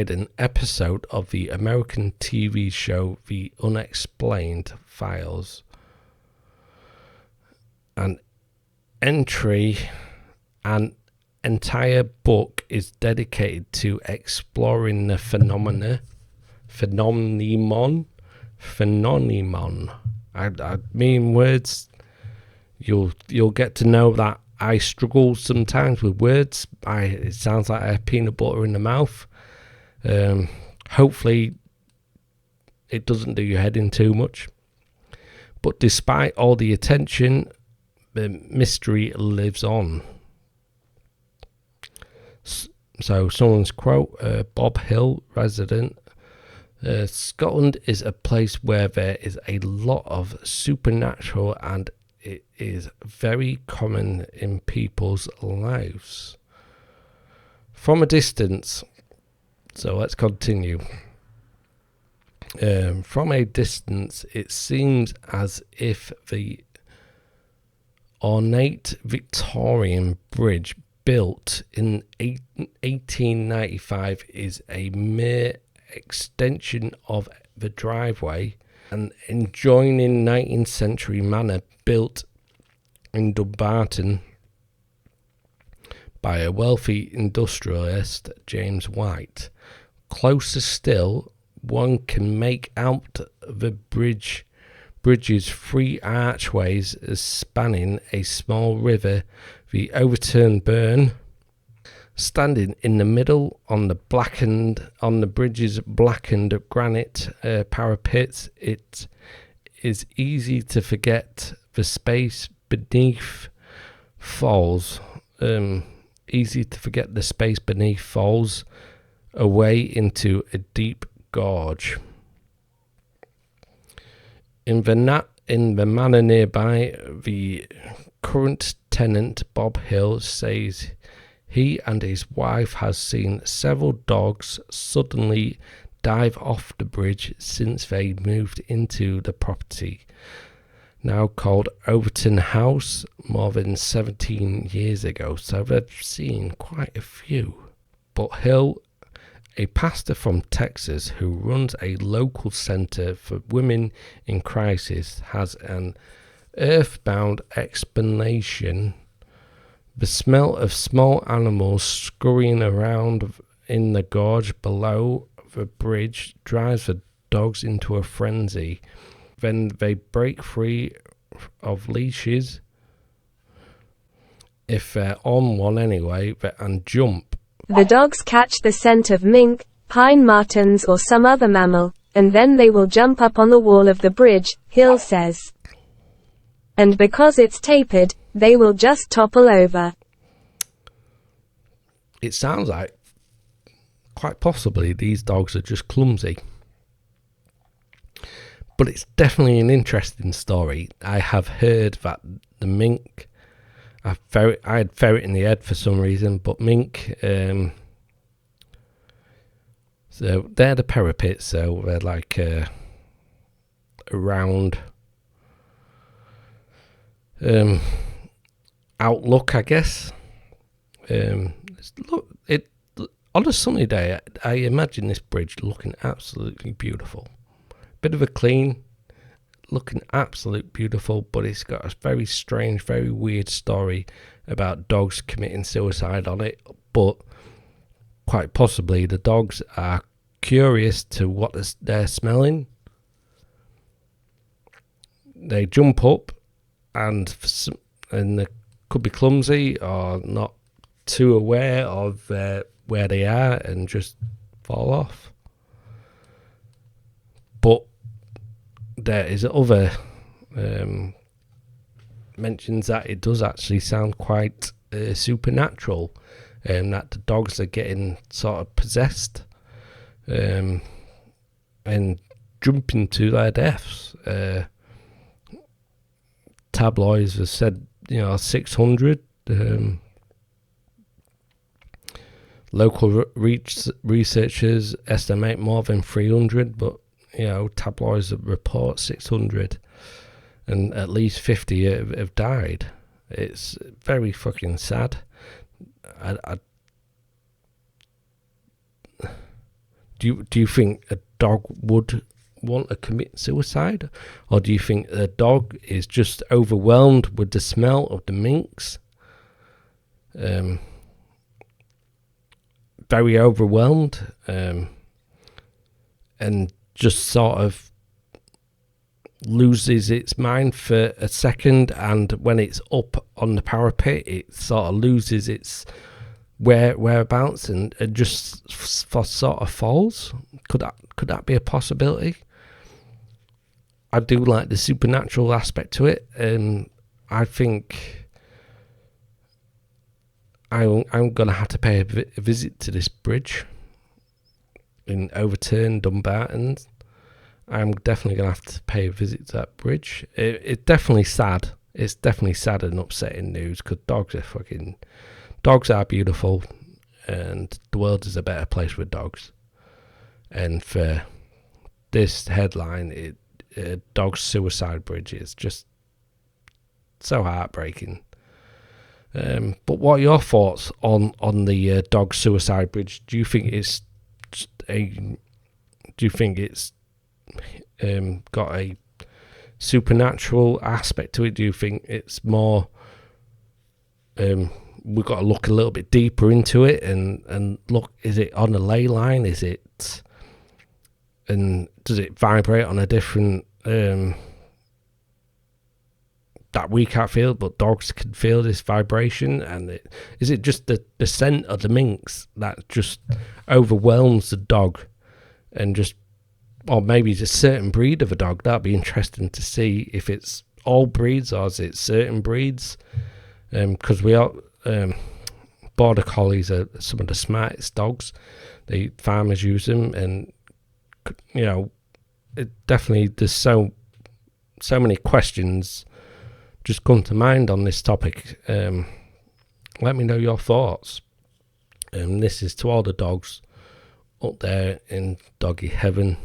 S1: an episode of the American TV show The Unexplained Files. An entire book is dedicated to exploring the phenomenon. I mean words. You'll get to know that I struggle sometimes with words. It sounds like I have peanut butter in the mouth. Hopefully it doesn't do your head in too much. But despite all the attention, the mystery lives on. So someone's quote, Bob Hill, resident. Scotland is a place where there is a lot of supernatural, and it is very common in people's lives. From a distance, so let's continue. From a distance, it seems as if the ornate Victorian bridge built in 1895 is a mere extension of the driveway, an adjoining 19th century manor built in Dumbarton by a wealthy industrialist, James White. Closer still, one can make out the bridge's three archways spanning a small river, the Overton Burn. Standing in the middle on the bridge's blackened granite parapets, it is easy to forget the space beneath falls. Away into a deep gorge. In the manor nearby, the current tenant, Bob Hill, says he and his wife has seen several dogs suddenly dive off the bridge since they moved into the property, now called Overton House, more than 17 years ago. So they've seen quite a few. But Hill, a pastor from Texas who runs a local center for women in crisis, has an earthbound explanation. The smell of small animals scurrying around in the gorge below the bridge drives the dogs into a frenzy. Then they break free of leashes, if they're on one anyway, and jump.
S2: The dogs catch the scent of mink, pine martens or some other mammal, and then they will jump up on the wall of the bridge, Hill says. And because it's tapered, they will just topple over.
S1: It sounds like quite possibly these dogs are just clumsy. But it's definitely an interesting story. I have heard that the mink, I had ferret in the head for some reason, but mink, so they're the parapets, so they're like a round outlook, I guess. Look, on a sunny day, I imagine this bridge looking absolutely beautiful. Bit of a clean, looking absolute beautiful, but it's got a very strange, very weird story about dogs committing suicide on it. But quite possibly the dogs are curious to what they're smelling. They jump up and they could be clumsy or not too aware of where they are and just fall off. But there is other mentions that it does actually sound quite supernatural, that the dogs are getting sort of possessed and jumping to their deaths. Tabloids have said 600. Local researchers estimate more than 300, but tabloids report 600, and at least 50 have died. It's very fucking sad. Do you think a dog would want to commit suicide, or do you think the dog is just overwhelmed with the smell of the minks? Very overwhelmed, and just sort of loses its mind for a second, and when it's up on the parapet it sort of loses its whereabouts and just sort of falls. Could that be a possibility? I do like the supernatural aspect to it, and I think I'm going to have to pay a visit to this bridge in Overturn, Dumbarton. I'm definitely going to have to pay a visit to that bridge. It's definitely sad. It's definitely sad and upsetting news, because dogs are beautiful, and the world is a better place with dogs. And for this headline, dog suicide bridge is just so heartbreaking. But what are your thoughts on the dog suicide bridge? Do you think it's got a supernatural aspect to it? Do you think it's more we've got to look a little bit deeper into it and look, is it on a ley line? And does it vibrate on a different that we can't feel, but dogs can feel this vibration? And is it just the scent of the minks that just overwhelms the dog, and just, or maybe it's a certain breed of a dog? That'd be interesting to see if it's all breeds or is it certain breeds, because we are border collies are some of the smartest dogs. The farmers use them, and it definitely, there's so many questions just come to mind on this topic. Let me know your thoughts. This is to all the dogs up there in doggy heaven.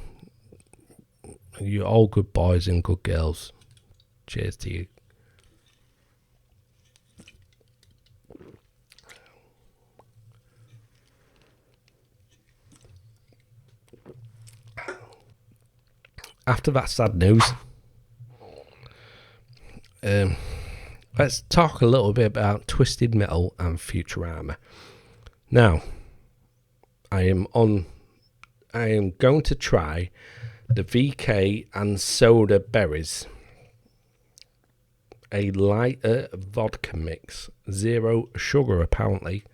S1: You're all good boys and good girls. Cheers to you. After that sad news, let's talk a little bit about Twisted Metal and Futurama. Now, I am going to try the VK and soda berries, a lighter vodka mix, 0 sugar apparently.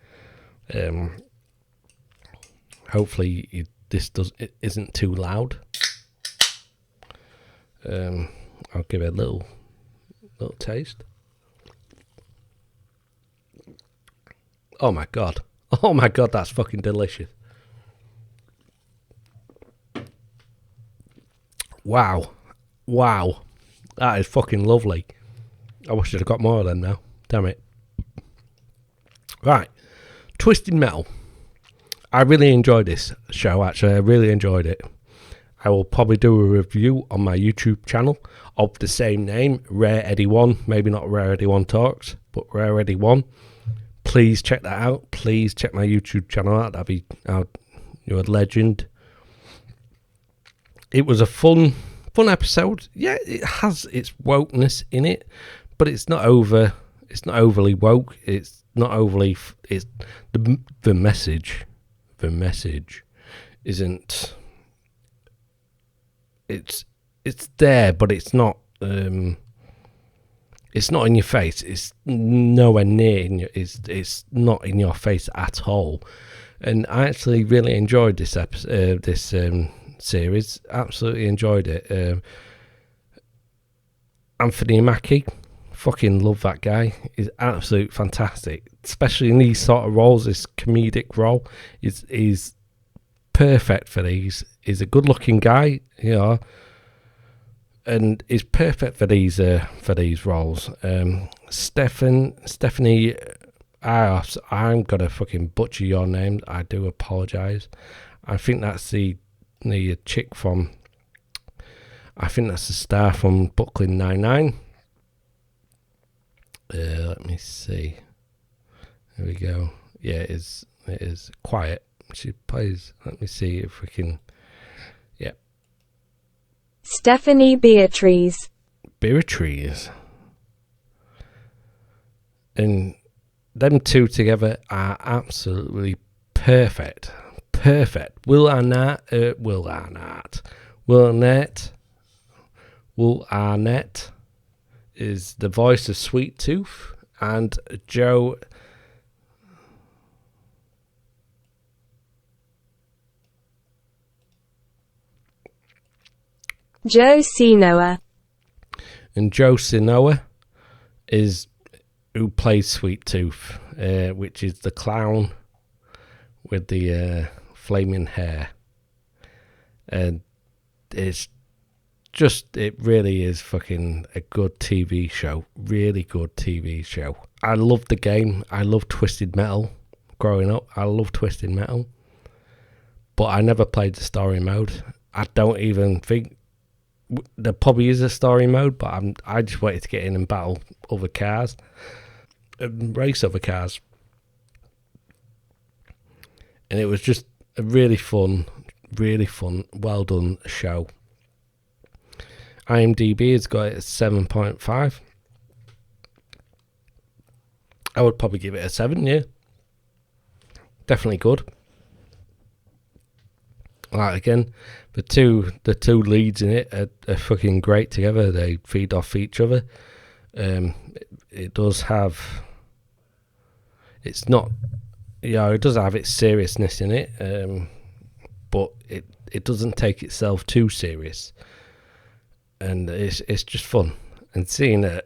S1: Hopefully this isn't too loud. I'll give it a little taste. Oh my god, that's fucking delicious. Wow, Wow, that is fucking lovely. I wish I'd have got more of them now. Damn it. Right, Twisted Metal. I really enjoyed this show, actually. I really enjoyed it. I will probably do a review on my YouTube channel of the same name, Rare Eddie 1. Maybe not Rare Eddie 1 Talks, but Rare Eddie 1. Please check that out. Please check my YouTube channel out. That'd be, you're a legend. It was a fun episode. Yeah, it has its wokeness in it, but it's not overly woke. It's not overly. It's the message. The message isn't. It's there, but it's not. It's not in your face. It's nowhere near in your. It's not in your face at all. And I actually really enjoyed this episode. This series. Absolutely enjoyed it. Anthony Mackie. Fucking love that guy. He's absolute fantastic, especially in these sort of roles. This comedic role is perfect for these. He's a good-looking guy, you know, and is perfect for these roles. Stephanie, I'm gonna fucking butcher your name. I do apologise. I think that's the chick from. I think that's the star from Brooklyn Nine-Nine. Let me see. There we go. Yeah, it is quiet. She plays. Let me see if we can. Yeah.
S2: Stephanie Beatrice.
S1: And them two together are absolutely perfect. Perfect. Will Arnett is the voice of Sweet Tooth, and Joe
S2: Sinoa.
S1: And Joe Sinoa is who plays Sweet Tooth, which is the clown with the flaming hair. And it really is fucking a good TV show. Really good TV show. I loved the game. I loved Twisted Metal growing up. I loved Twisted Metal. But I never played the story mode. I don't even think there probably is a story mode, but I just wanted to get in and battle other cars and race other cars. And it was just a really fun, well done show. IMDb has got it at 7.5. I would probably give it a 7, yeah. Definitely good. Like, again, the two leads in it are fucking great together. They feed off each other. It does have... It's not... it does have its seriousness in it, but it doesn't take itself too serious. And it's just fun. And seeing a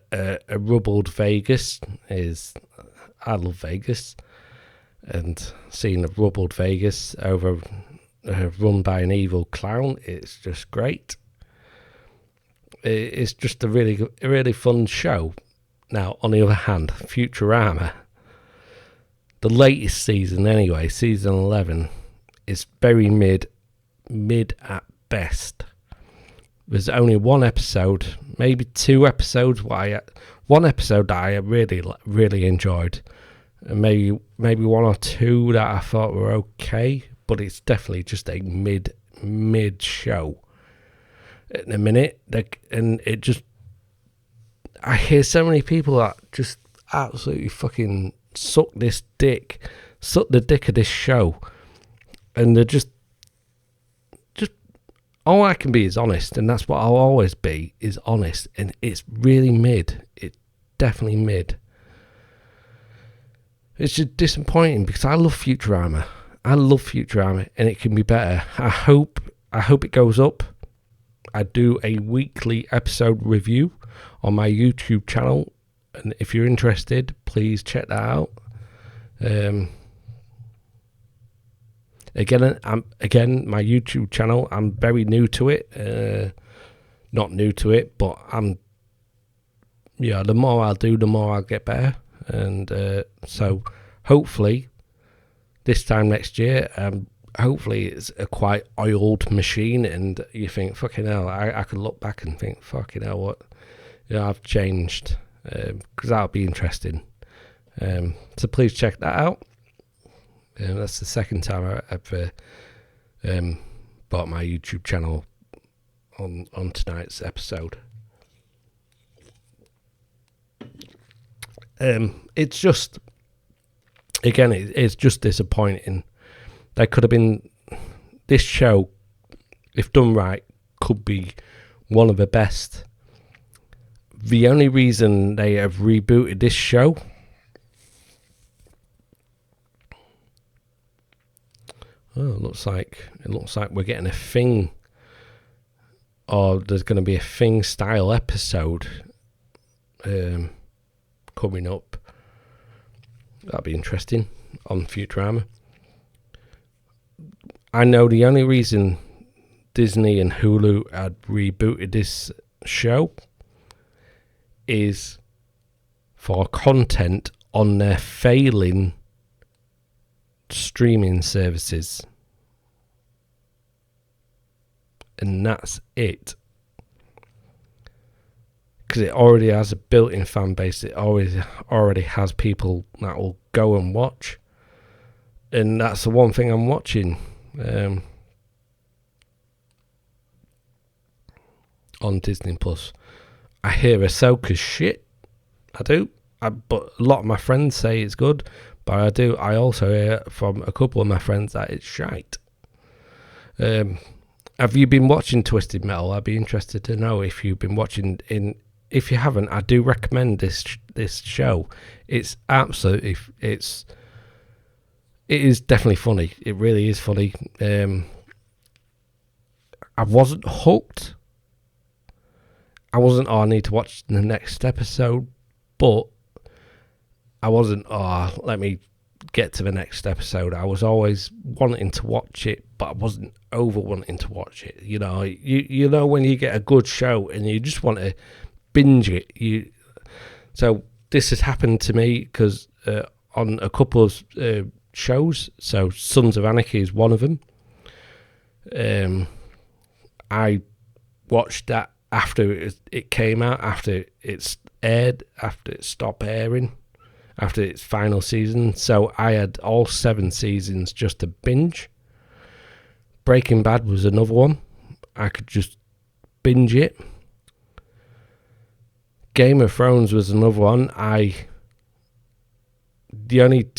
S1: rubbled Vegas is... I love Vegas. And seeing a rubbled Vegas run by an evil clown, it's just great. It's just a really fun show. Now, on the other hand, Futurama, the latest season anyway, season 11, is very mid at best. There's only one episode, maybe two episodes. One episode that I really enjoyed, and maybe one or two that I thought were okay, but it's definitely just a mid show. In a minute, and it just, I hear so many people that just absolutely fucking suck the dick of this show, and they're just all I can be is honest, and that's what I'll always be, is honest. And it's really mid. It's definitely mid. It's just disappointing because I love Futurama. And it can be better. I hope it goes up. I do a weekly episode review on my YouTube channel, and if you're interested, please check that out. Again, my YouTube channel, I'm very new to it. not new to it, but the more I'll do, the more I'll get better. And so hopefully this time next year, hopefully it's a quite oiled machine, and you think, fucking hell, I could look back and think, fucking hell, what, I've changed, because that'll be interesting. So please check that out. That's the second time I've bought my YouTube channel on tonight's episode. It's just, again, it's just disappointing. There could have been, this show, if done right, could be one of the best. The only reason they have rebooted this show it looks like we're getting a Thing, or there's going to be a Thing style episode coming up. That'll be interesting on Futurama. I know the only reason Disney and Hulu had rebooted this show is for content on their failing streaming services. And that's it. Because it already has a built-in fan base. It already has people that will go and watch. And that's the one thing I'm watching on Disney Plus. I hear Ahsoka's shit. I do. But a lot of my friends say it's good. But I also hear from a couple of my friends that it's shite. Have you been watching Twisted Metal? I'd be interested to know if you've been watching. If you haven't, I do recommend this show. It's absolutely, it is definitely funny. It really is funny. I wasn't hooked. I wasn't, I need to watch the next episode, but I wasn't, let me get to the next episode. I was always wanting to watch it, but I wasn't over wanting to watch it. You know when you get a good show and you just want to binge it. So this has happened to me because on a couple of shows. So Sons of Anarchy is one of them. I watched that after it came out, after it's aired, after it stopped airing, after its final season. So I had all 7 seasons just to binge. Breaking Bad was another one. I could just binge it. Game of Thrones was another one. I only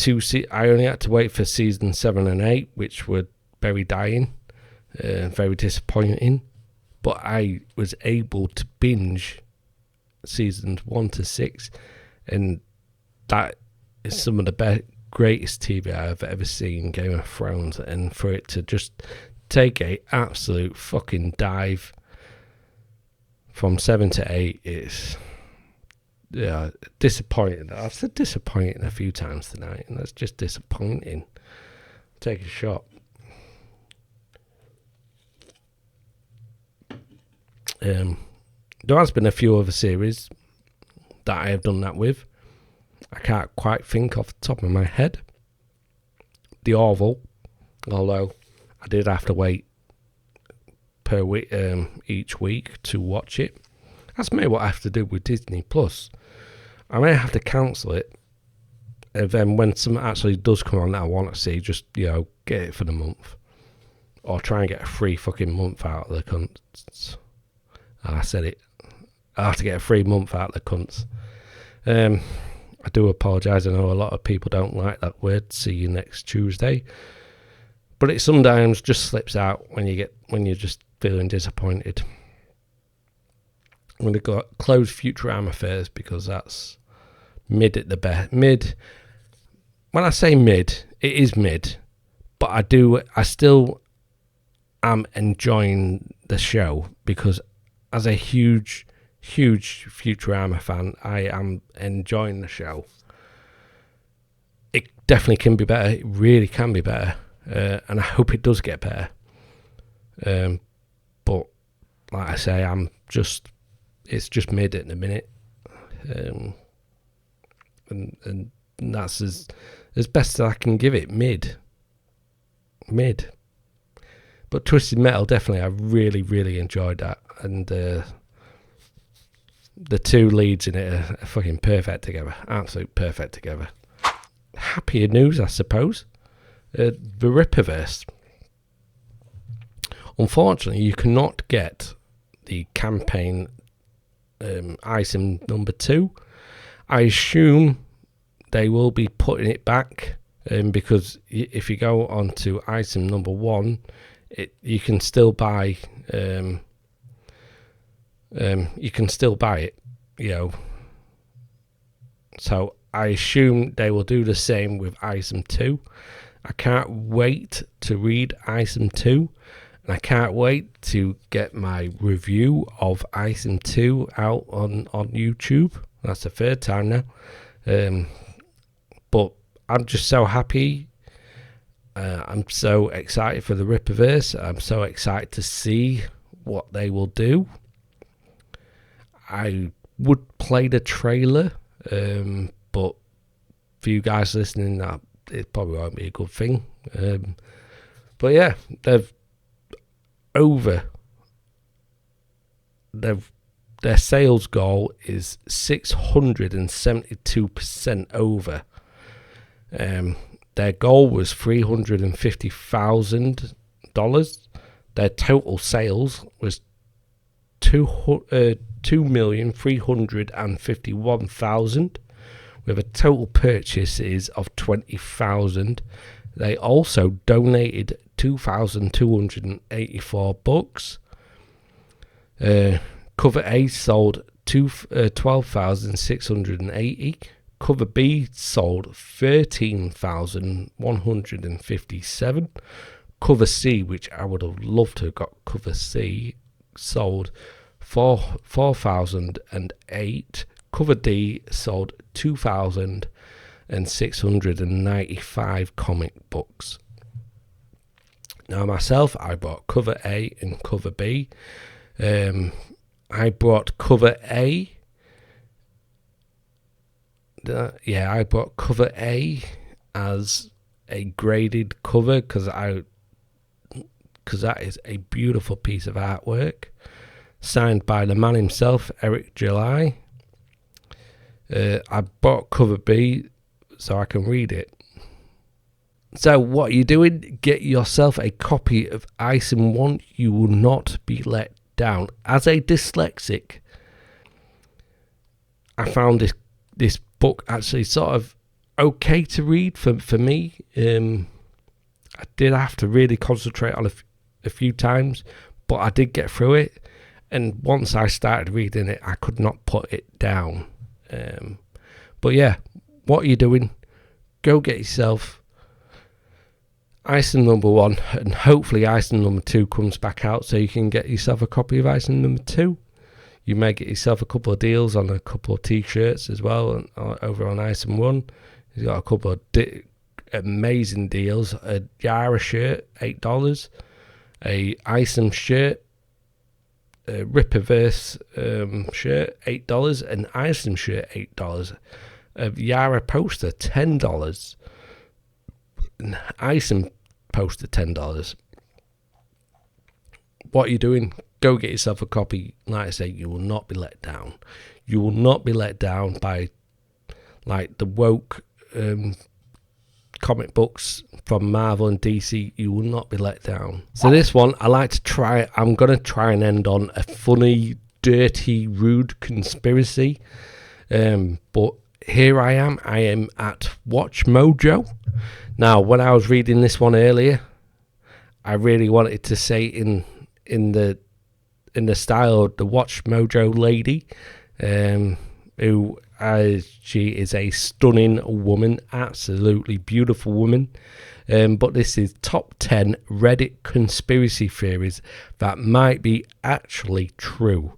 S1: had to wait for season 7 and 8, which were very dying, very disappointing. But I was able to binge seasons 1 to 6, and that is some of the greatest TV I've ever seen, Game of Thrones. And for it to just take a absolute fucking dive from 7 to 8 is disappointing. I've said disappointing a few times tonight, and that's just disappointing. Take a shot. There has been a few other series that I have done that with. I can't quite think off the top of my head. The Orville, although I did have to wait per week, each week to watch it. That's maybe what I have to do with Disney Plus. I may have to cancel it, and then when something actually does come on that I want to see, just get it for the month, or try and get a free fucking month out of the cunts. I said it. I have to get a free month out of the cunts. I do apologise. I know a lot of people don't like that word. See you next Tuesday. But it sometimes just slips out when you're just feeling disappointed. I'm going to close Futurama first because that's mid at the best. Mid. When I say mid, it is mid. But I still am enjoying the show because as a huge Futurama fan, I am enjoying the show. It definitely can be better. It really can be better. And I hope it does get better. But like I say, it's just mid at the minute, and that's as best as I can give it. Mid. But Twisted Metal, definitely, I really, really enjoyed that, and the two leads in it are fucking perfect together, absolute perfect together. Happier news, I suppose. The Rippaverse. Unfortunately, you cannot get the campaign Isom number 2. I assume they will be putting it back, because if you go on to Isom number 1, you can still buy it, So I assume they will do the same with Isom 2. I can't wait to read Isom 2. And I can't wait to get my review of Isom 2 out on YouTube. That's the third time now. But I'm just so happy. I'm so excited for the Rippaverse. I'm so excited to see what they will do. I would play the trailer, but for you guys listening, it probably won't be a good thing. But yeah, their sales goal is 672% over. Their goal was $350,000. Their total sales was $2,351,000, with a total purchases of $20,000. They also donated 2,284 books. Cover A sold 12,680. Cover B sold 13,157. Cover C, which I would have loved to have got cover C, sold 4,008. Cover D sold 2,695 comic books. Now myself, I bought cover A and cover B. I bought cover A. I bought cover A as a graded cover because that is a beautiful piece of artwork, signed by the man himself, Eric July. I bought cover B so I can read it. So what are you doing? Get yourself a copy of Isom 1. You will not be let down. As a dyslexic, I found this book actually sort of okay to read for me. I did have to really concentrate on a few times, but I did get through it. And once I started reading it, I could not put it down. But yeah, what are you doing? Go get yourself Isom number 1, and hopefully Isom number 2 comes back out so you can get yourself a copy of Isom number 2. You may get yourself a couple of deals on a couple of t-shirts as well over on Isom 1. He's got a couple of amazing deals. A Yara shirt, $8. A Isom shirt, a Rippaverse shirt, $8. An Isom shirt, $8. A Yara poster, $10. An Isom poster, $10. What are you doing? Go get yourself a copy. Like I say, you will not be let down. You will not be let down by like the woke comic books from Marvel and DC. You will not be let down. So this one, I'm going to try and end on a funny, dirty, rude conspiracy. But here I am at Watch Mojo. Now, when I was reading this one earlier, I really wanted to say in the style of the Watch Mojo lady, who she is a stunning woman, absolutely beautiful woman. But this is top 10 Reddit conspiracy theories that might be actually true.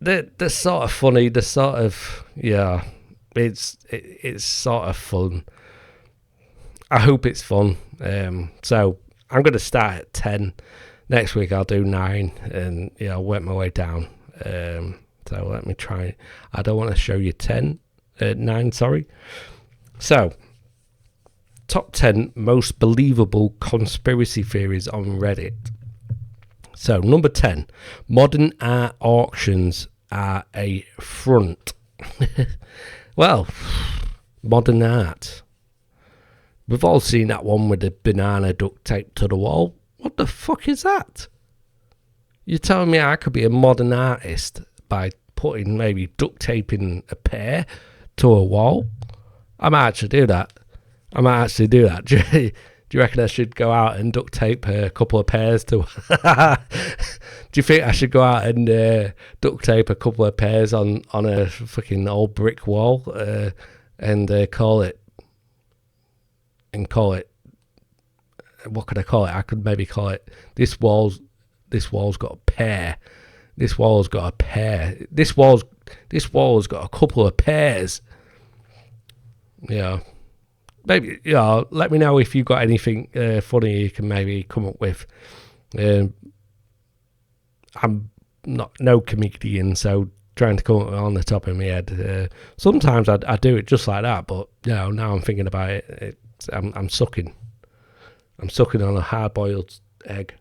S1: They're sort of funny. They're sort of, yeah, it's sort of fun. I hope it's fun. So I'm going to start at 10. next week I'll do 9, and I'll work my way down. So let me try. I don't want to show you 9, sorry. So, top 10 most believable conspiracy theories on Reddit. So, number 10, modern art auctions are a front. Well, modern art. We've all seen that one with the banana duct taped to the wall. What the fuck is that? You're telling me I could be a modern artist by putting maybe duct taping a pear to a wall? I might actually do that. Do you reckon I should go out and duct tape a couple of pears to... Do you think I should go out and duct tape a couple of pears on a fucking old brick wall and call it... What could I call it? I could maybe call it, this wall's got a pear. This wall's got a pear. This wall's got a couple of pears. Yeah. Maybe, let me know if you've got anything funny you can maybe come up with. I'm no comedian, so trying to come up on the top of my head. Sometimes I do it just like that, but now I'm thinking about it. I'm sucking. I'm sucking on a hard-boiled egg.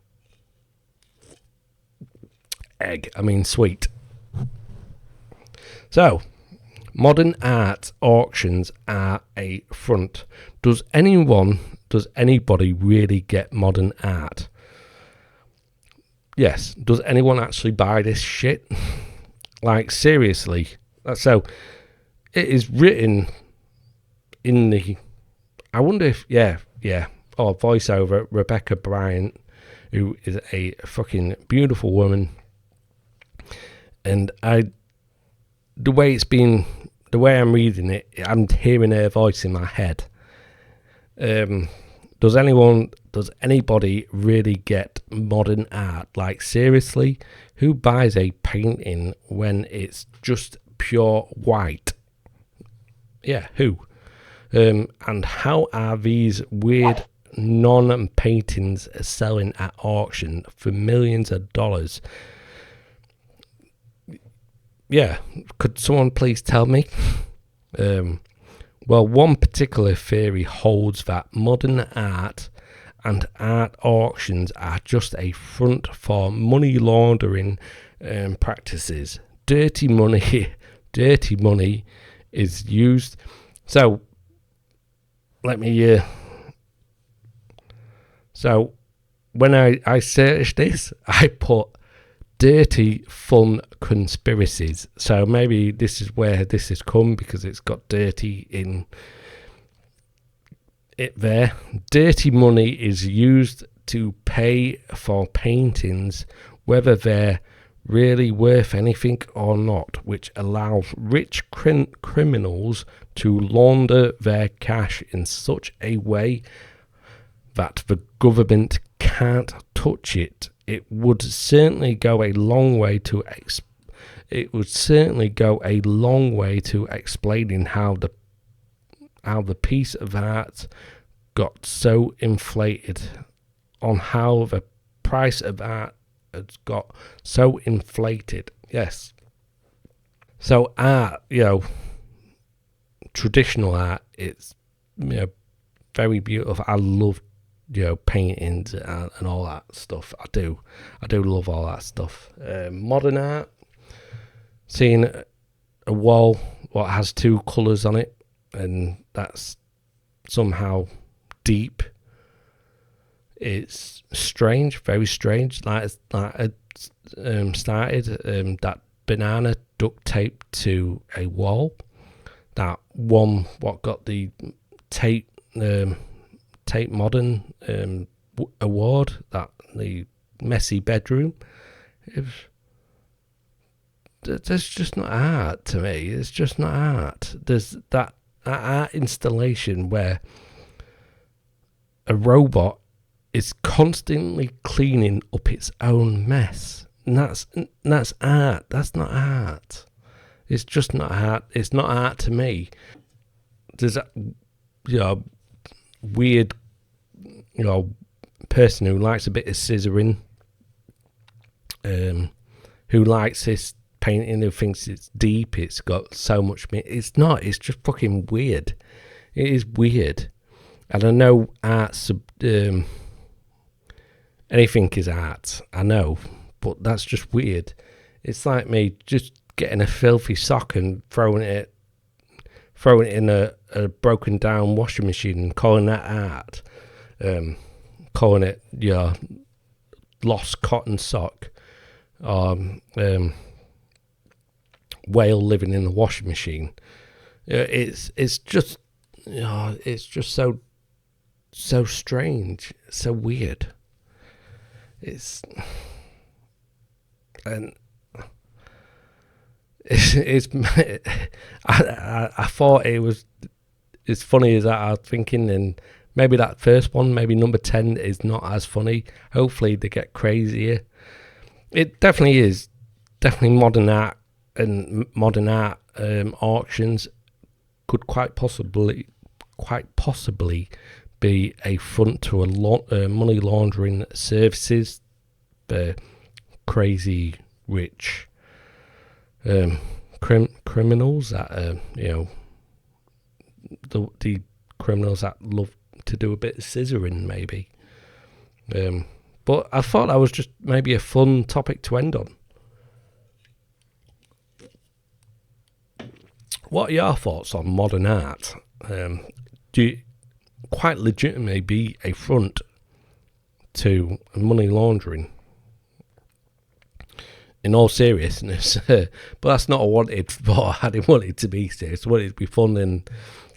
S1: Sweet. So, modern art auctions are a front. Does anybody really get modern art? Yes. Does anyone actually buy this shit? Like, seriously. So, it is written in the... I wonder if... Yeah. Or voiceover, Rebecca Bryant, who is a fucking beautiful woman. And the way I'm reading it, I'm hearing her voice in my head. Does anybody really get modern art? Like, seriously, who buys a painting when it's just pure white? Yeah, who? And how are these weird non-paintings selling at auction for millions of dollars? Yeah, could someone please tell me? Well, one particular theory holds that modern art and art auctions are just a front for money laundering practices. Dirty money is used. So, let me... So, when I searched this, I put dirty fun conspiracies. So maybe this is where this has come, because it's got dirty in it there. Dirty money is used to pay for paintings, whether they're really worth anything or not, which allows rich criminals to launder their cash in such a way that the government can't touch it. It would certainly go a long way to explaining how the piece of art got so inflated, on how the price of art has got so inflated. Yes. So art, traditional art, it's very beautiful. I love paintings and all that stuff. I do love all that stuff. Modern art, seeing a wall what has two colours on it, and that's somehow deep. It's strange, very strange. Like it started that banana duct taped to a wall. That one what got the Tate Modern award, that the messy bedroom. That's just not art to me. It's just not art. There's that art installation where a robot is constantly cleaning up its own mess. And that's art. That's not art. It's just not art. It's not art to me. There's a weird person who likes a bit of scissoring who likes this painting, who thinks it's deep, it's got so much meaning. It's not. It's just fucking weird. It is weird. And I know art's anything is art, I know, but that's just weird. It's like me just getting a filthy sock and throwing it in a broken down washing machine and calling that art. Calling it your lost cotton sock, or whale living in the washing machine. It's just, it's just so strange, so weird. I thought it was as funny as that. I was thinking, and maybe that first one, maybe number 10, is not as funny. Hopefully they get crazier. It definitely is. Definitely modern art, and modern art auctions could quite possibly be a front to money laundering services for crazy rich criminals that the criminals that love to do a bit of scissoring, maybe. But I thought that was just maybe a fun topic to end on. What are your thoughts on modern art? Do you quite legitimately be a front to money laundering? In all seriousness, but that's not what I wanted for. I didn't want it to be serious. I wanted it to be fun and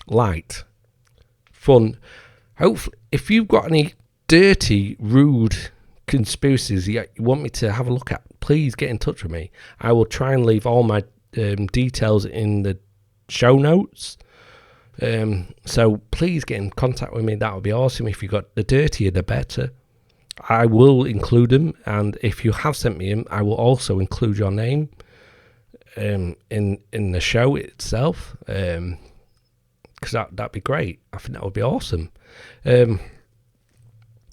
S1: light. Fun. Hopefully, if you've got any dirty, rude conspiracies you want me to have a look at, please get in touch with me. I will try and leave all my details in the show notes. So please get in contact with me. That would be awesome. If you've got the dirtier, the better. I will include them, and if you have sent me them, I will also include your name in the show itself, because that'd be great. I think that would be awesome.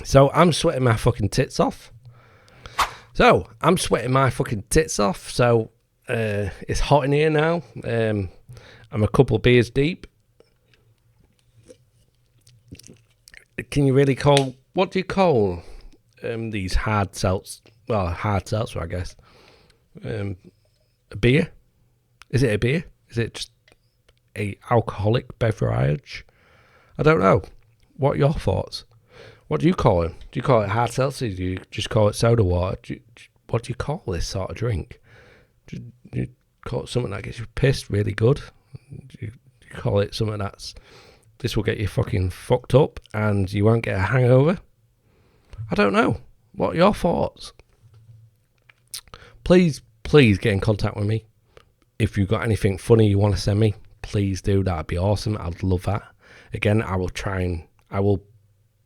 S1: So I'm sweating my fucking tits off. So it's hot in here now. I'm a couple of beers deep. Can you really call? What do you call these hard seltz? Well, hard seltzer, I guess. A beer? Is it a beer? Is it just a alcoholic beverage? I don't know. What are your thoughts? What do you call it? Do you call it hard seltzer? Do you just call it soda water? What do you call this sort of drink? Do you call it something that gets you pissed really good? Do you call it something this will get you fucking fucked up and you won't get a hangover? I don't know. What are your thoughts? Please get in contact with me. If you've got anything funny you want to send me, please do. That'd be awesome. I'd love that. Again, I will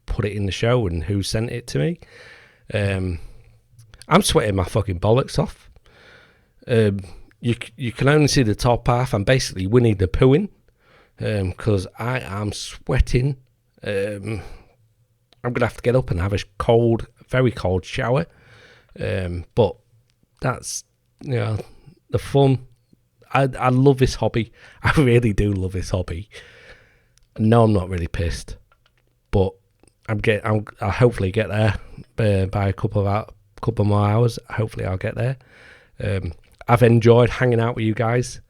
S1: put it in the show and who sent it to me. I'm sweating my fucking bollocks off. You can only see the top half. I'm basically Winnie the Poohing, because I am sweating. I'm going to have to get up and have a very cold shower. But that's, the fun. I love this hobby. I really do love this hobby. No, I'm not really pissed, but I'll hopefully get there by a couple more hours. Hopefully I'll get there. I've enjoyed hanging out with you guys.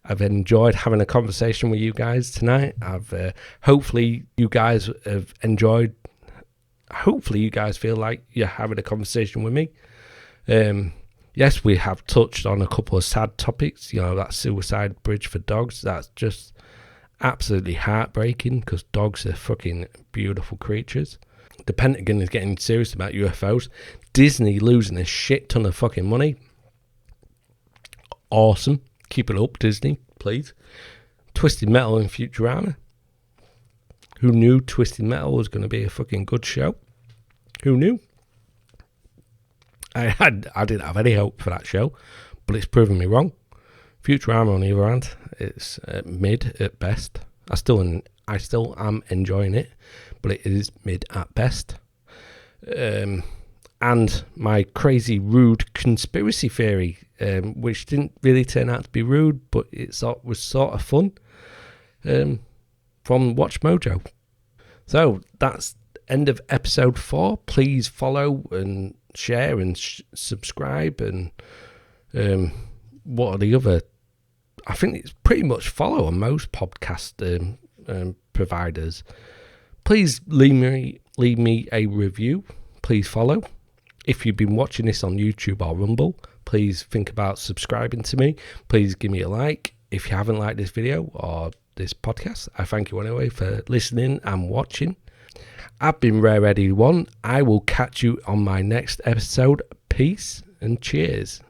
S1: I've enjoyed having a conversation with you guys tonight. Hopefully you guys have enjoyed. Hopefully you guys feel like you're having a conversation with me. Yes, we have touched on a couple of sad topics. That suicide bridge for dogs. That's just absolutely heartbreaking, because dogs are fucking beautiful creatures. The Pentagon is getting serious about UFOs. Disney losing a shit ton of fucking money. Awesome. Keep it up, Disney, please. Twisted Metal and Futurama. Who knew Twisted Metal was going to be a fucking good show? Who knew? I didn't have any hope for that show, but it's proven me wrong. Futurama, on the other hand, it's mid at best. I still am enjoying it, but it is mid at best. and my crazy rude conspiracy theory, which didn't really turn out to be rude, but it was sort of fun, from Watch Mojo. So that's end of episode 4. Please follow and share and subscribe, and what are the other? I think it's pretty much follow on most podcast providers. Please leave me a review. Please follow. If you've been watching this on YouTube or Rumble, please think about subscribing to me. Please give me a like. If you haven't liked this video or this podcast, I thank you anyway for listening and watching. I've been Rare Eddie 1. I will catch you on my next episode. Peace and cheers.